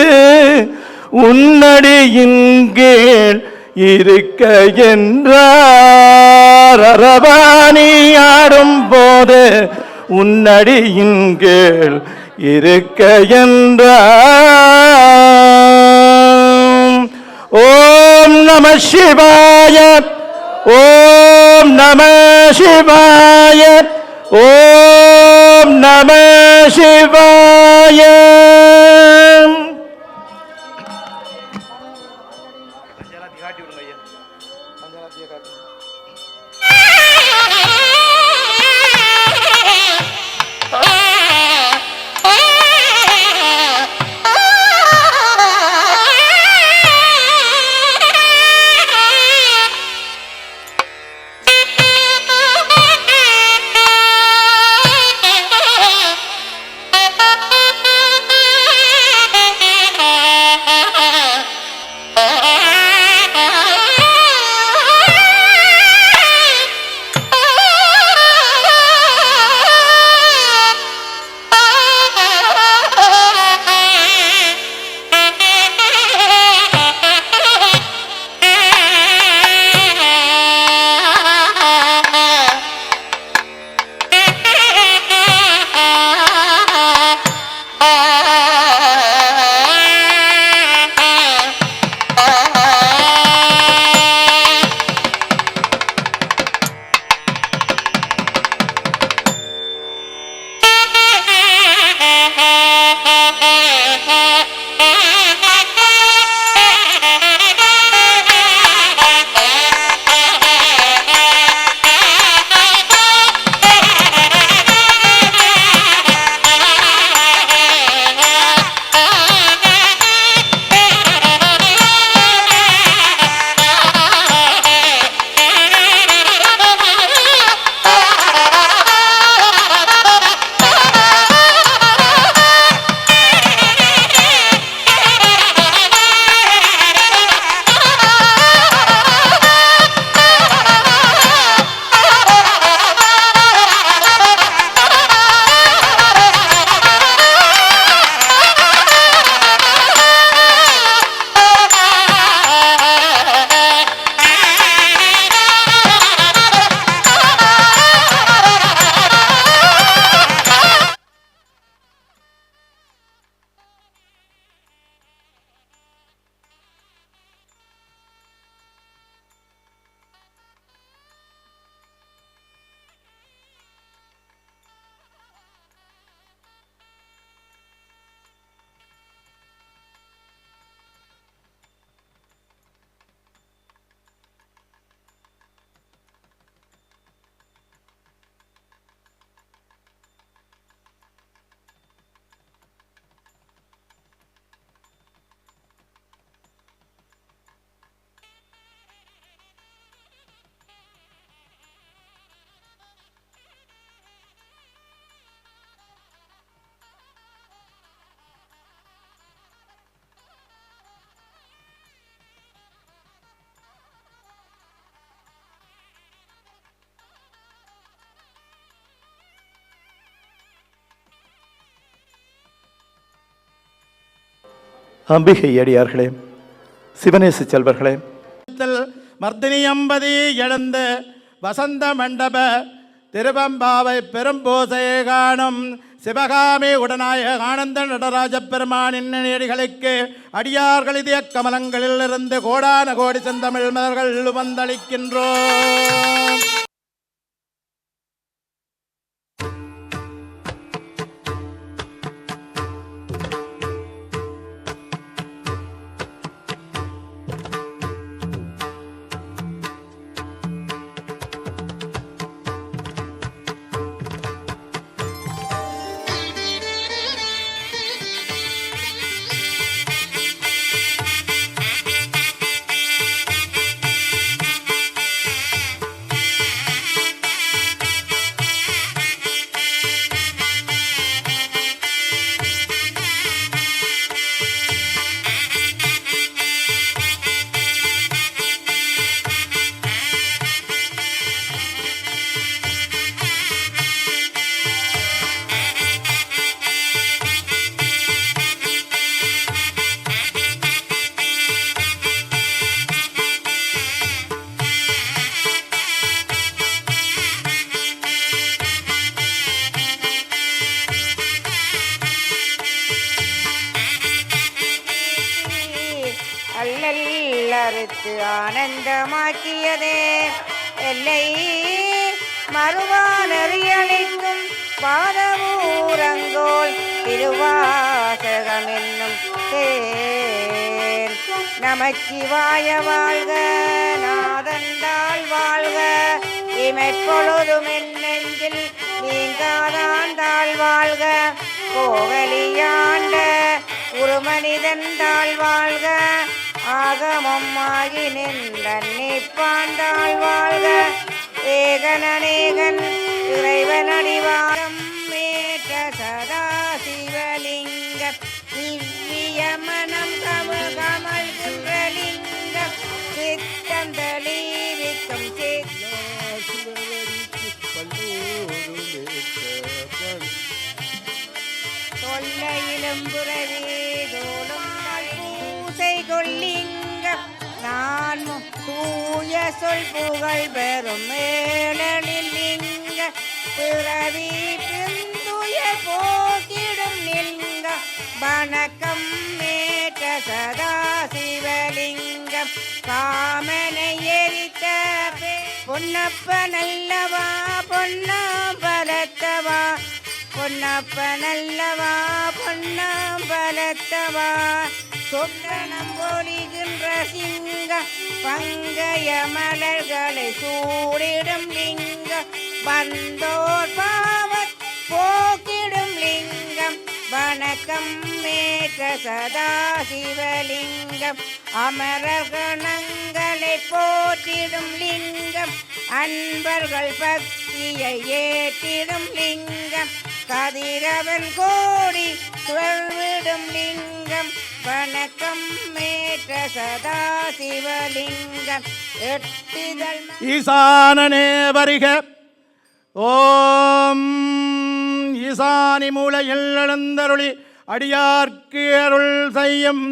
உன்னடியின் கீழ் இருக்க என்றார். அரவாணியாடும் போது உன்னடியின் கீழ் இருக்க என்றார். ஓம் நம சிவாய, ஓம் நம சிவாய, ஓம் நம சிவாய. அம்பிகை அடியார்களே, சிவநேச செல்வர்களே, மர்தினி அம்பதி எழுந்து வசந்த மண்டப திருவம்பாவை பெரும்போசையை காணும் சிவகாமி உடனாய ஆனந்த நடராஜ பெருமானின் அடிகளுக்கு அடியார்கள் இதய கமலங்களில் இருந்து கோடான கோடி செந்தமிழ் மலர்கள் வந்தளிக்கின்றோம். அல்லல்லறுத்து ஆனந்தமாக்கியதே எல்லை மறுவானறியளிக்கும் பாதமூரங்கோல் திருவாசகம் என்னும் தேன். நமச்சிவாய வாழ்க, நாதந்தாள் வாழ்க, இமைப்பொழுதும் என் நெஞ்சில் நீங்காதாந்தாள் வாழ்க. கோகலியாண்ட ஒரு மனிதன் தாழ் வாழ்க, ஆகமம் ஆகி நின்றாண்டாள் வாழ்க. ஏகனேகன் இறைவனடிவாரம் மேற்ற சதா சிவலிங்க திவ்ய மனம் கமல் கமல் சிவலிங்கம் சித்தம் தளீவிக்கும் தொல்லையிலும் புறவேதோளும் பூசை கொள்ளிங்க நான் தூய சொல் புகழ் பெறும் மேலில் லிங்க பிறவி பிந்துய போக்கிடும் லிங்க வணக்கம் மேற்ற சதா சிவலிங்கம் காமனை எரித்த பொன்னப்ப நல்லவா பொன்னாம்பலத்தவா பொன்னப்ப நல்லவா பொன்னாம்பலத்தவா சொக்கனம் பொழிகின்ற சிங்க பங்கைய மலர்களை சூடிடும் லிங்க வந்தோர் பாவத் போக்கிடும் லிங்கம் வணக்கம் மேற்ற சதா சிவலிங்கம் அமரர் கணங்களை போற்றிடும் லிங்கம் அன்பர்கள் பக்தியை ஏற்றிடும் லிங்கம் கதிரவன் கோடி சொல்விடும் லிங்கம் வணக்கம் மேற்ற சதா சிவலிங்கம் எட்டுதல் ஈசானனே வருக. ஓம் ஈசானி மூலையில் எழுந்தருளி அடியார்க்கு அருள் செய்யும்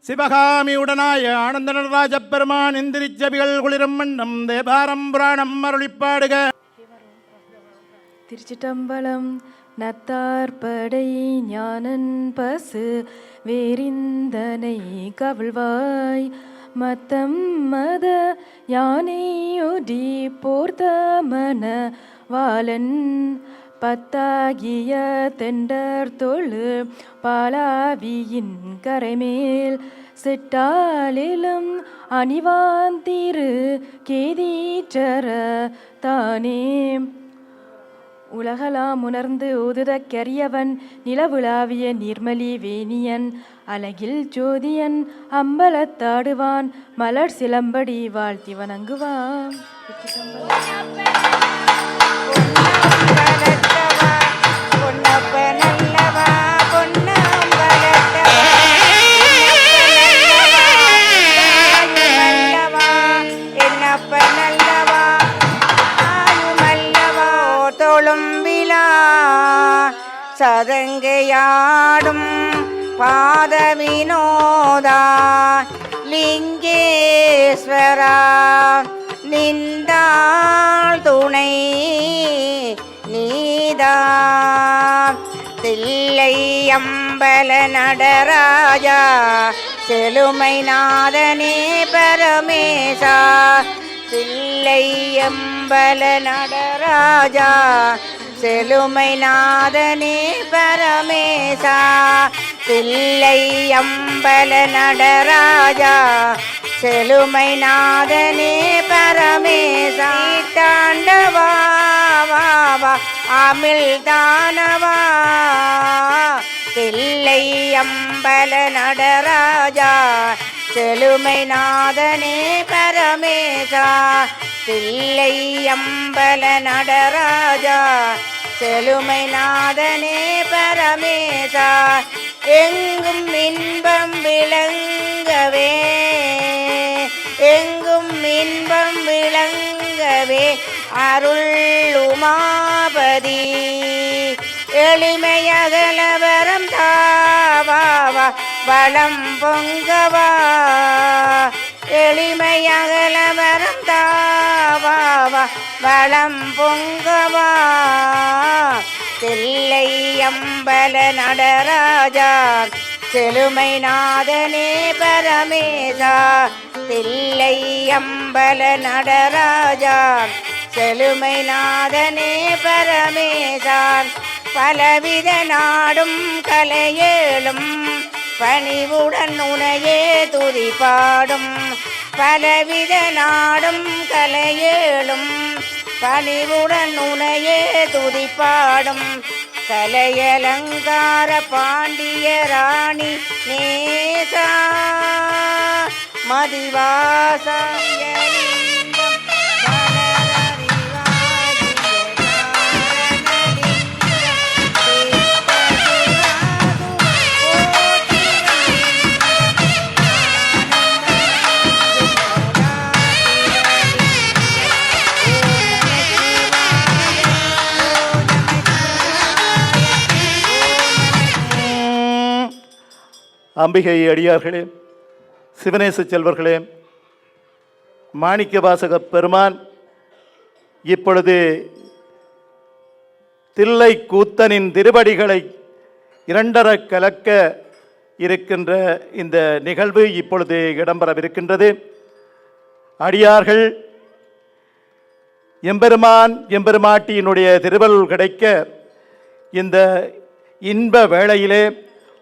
சிவகாமியுடனாய ஆனந்த நடராஜ பெருமான் இந்திரிச்சபிகள் குளிரும் மண்டம் தேபாரம் புராணம் அருளிப்பாடுக. திருச்சிட்டம்பலம். நத்தார்படை ஞானன் பசு வேரிந்தனை கவிழ்வாய் மத்தம் மத யானையுடி போர்த்தமன வாலன் பத்தாகிய தெண்டர் தொழு பாலாவியின் கரைமேல் சிட்டாலிலும் அணிவாந்திரு கேதீச்சர தானே உலகலாம் உணர்ந்து ஓதுதற்கரியவன் நிலவுலாவிய நிர்மலி வேணியன் அழகில் ஜோதியன் அம்பலத்தாடுவான் மலர் சிலம்படி வாழ்த்தி வணங்குவான். சதங்கையாடும் பாதவினோதா லிங்கேஸ்வரா நின்றாள் துணை நீதான் தில்லை அம்பல நடராஜா செழுமை நாதனே பரமேசா தில்லை அம்பல நடராஜா செழுமை நாதனே பரமேசா தில்லை அம்பல நடராஜா செழுமை நாதனே பரமேசா தாண்டவா வா அமிழ் தானவா தில்லை அம்பல நடராஜா செழுமை நாதனே பரமேசா தில்லை அம்பல நடராஜா செழுமை நாதனே பரமேசா எங்கும் இன்பம் விளங்கவே எங்கும் இன்பம் விளங்கவே அருள் உமாபதி எளிமையகலவரம் தாவாவா வளம் பொங்கவா எளிமையகலவரம் தாவாவா வளம் பொங்கவா தில்லை அம்பல நடராஜா செழுமை நாதனே பரமேசா தில்லை அம்பல நடராஜா செழுமை நாதனே பரமேசா பலவித நாடும் கலையேளும் பணிவுடன் உனையே துதிப்பாடும் பலவித நாடும் கலையேளும் பணிவுடன் உனையே துதிப்பாடும் கலையலங்கார பாண்டிய ராணி நேசா மதிவாசா அம்பிகை அடியார்களே, சிவநேச செல்வர்களே, மாணிக்க வாசக பெருமான் இப்பொழுது தில்லை கூத்தனின் திருவடிகளை இரண்டர கலக்க இருக்கின்ற இந்த நிகழ்வு இப்பொழுது இடம்பெறவிருக்கின்றது. அடியார்கள் எம்பெருமான் எம்பெருமாட்டியினுடைய திருவருள் கிடைக்க இந்த இன்ப வேளையிலே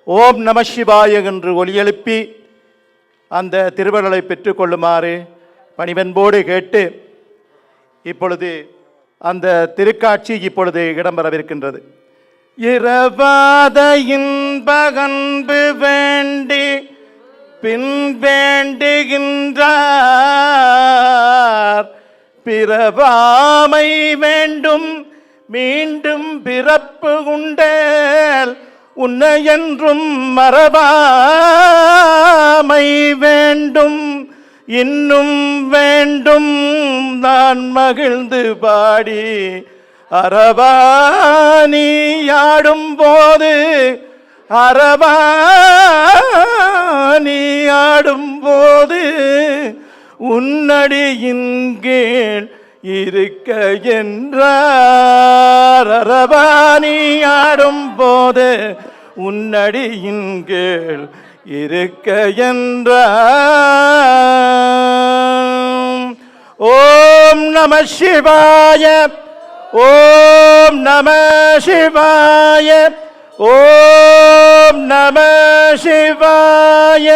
ஓம் நம சிவாய என்று ஒலியெழுப்பி அந்த திருவருளை பெற்றுக்கொள்ளுமாறு பணிவன்போடு கேட்டு இப்பொழுது அந்த திருக்காட்சி இப்பொழுது இடம்பெறவிருக்கின்றது. இரவாத இன்பகன்பு வேண்டி பின் வேண்டுகின்றார் பிறவாமை வேண்டும் மீண்டும் பிறப்பு உண்டேல் உன்னை என்றும் மறவாமை வேண்டும் இன்னும் வேண்டும் நான் மகிழ்ந்து பாடி அரவாணியாடும் போது அரவாணியாடும் போது உன்னடியின் கீழ் இருக்க என்றார். அரவாணியாடும் போது உன்னடியின் கீழ் இருக்க என்றார். ஓம் நம சிவாய ஓம் நம சிவாய ஓம் நம சிவாய.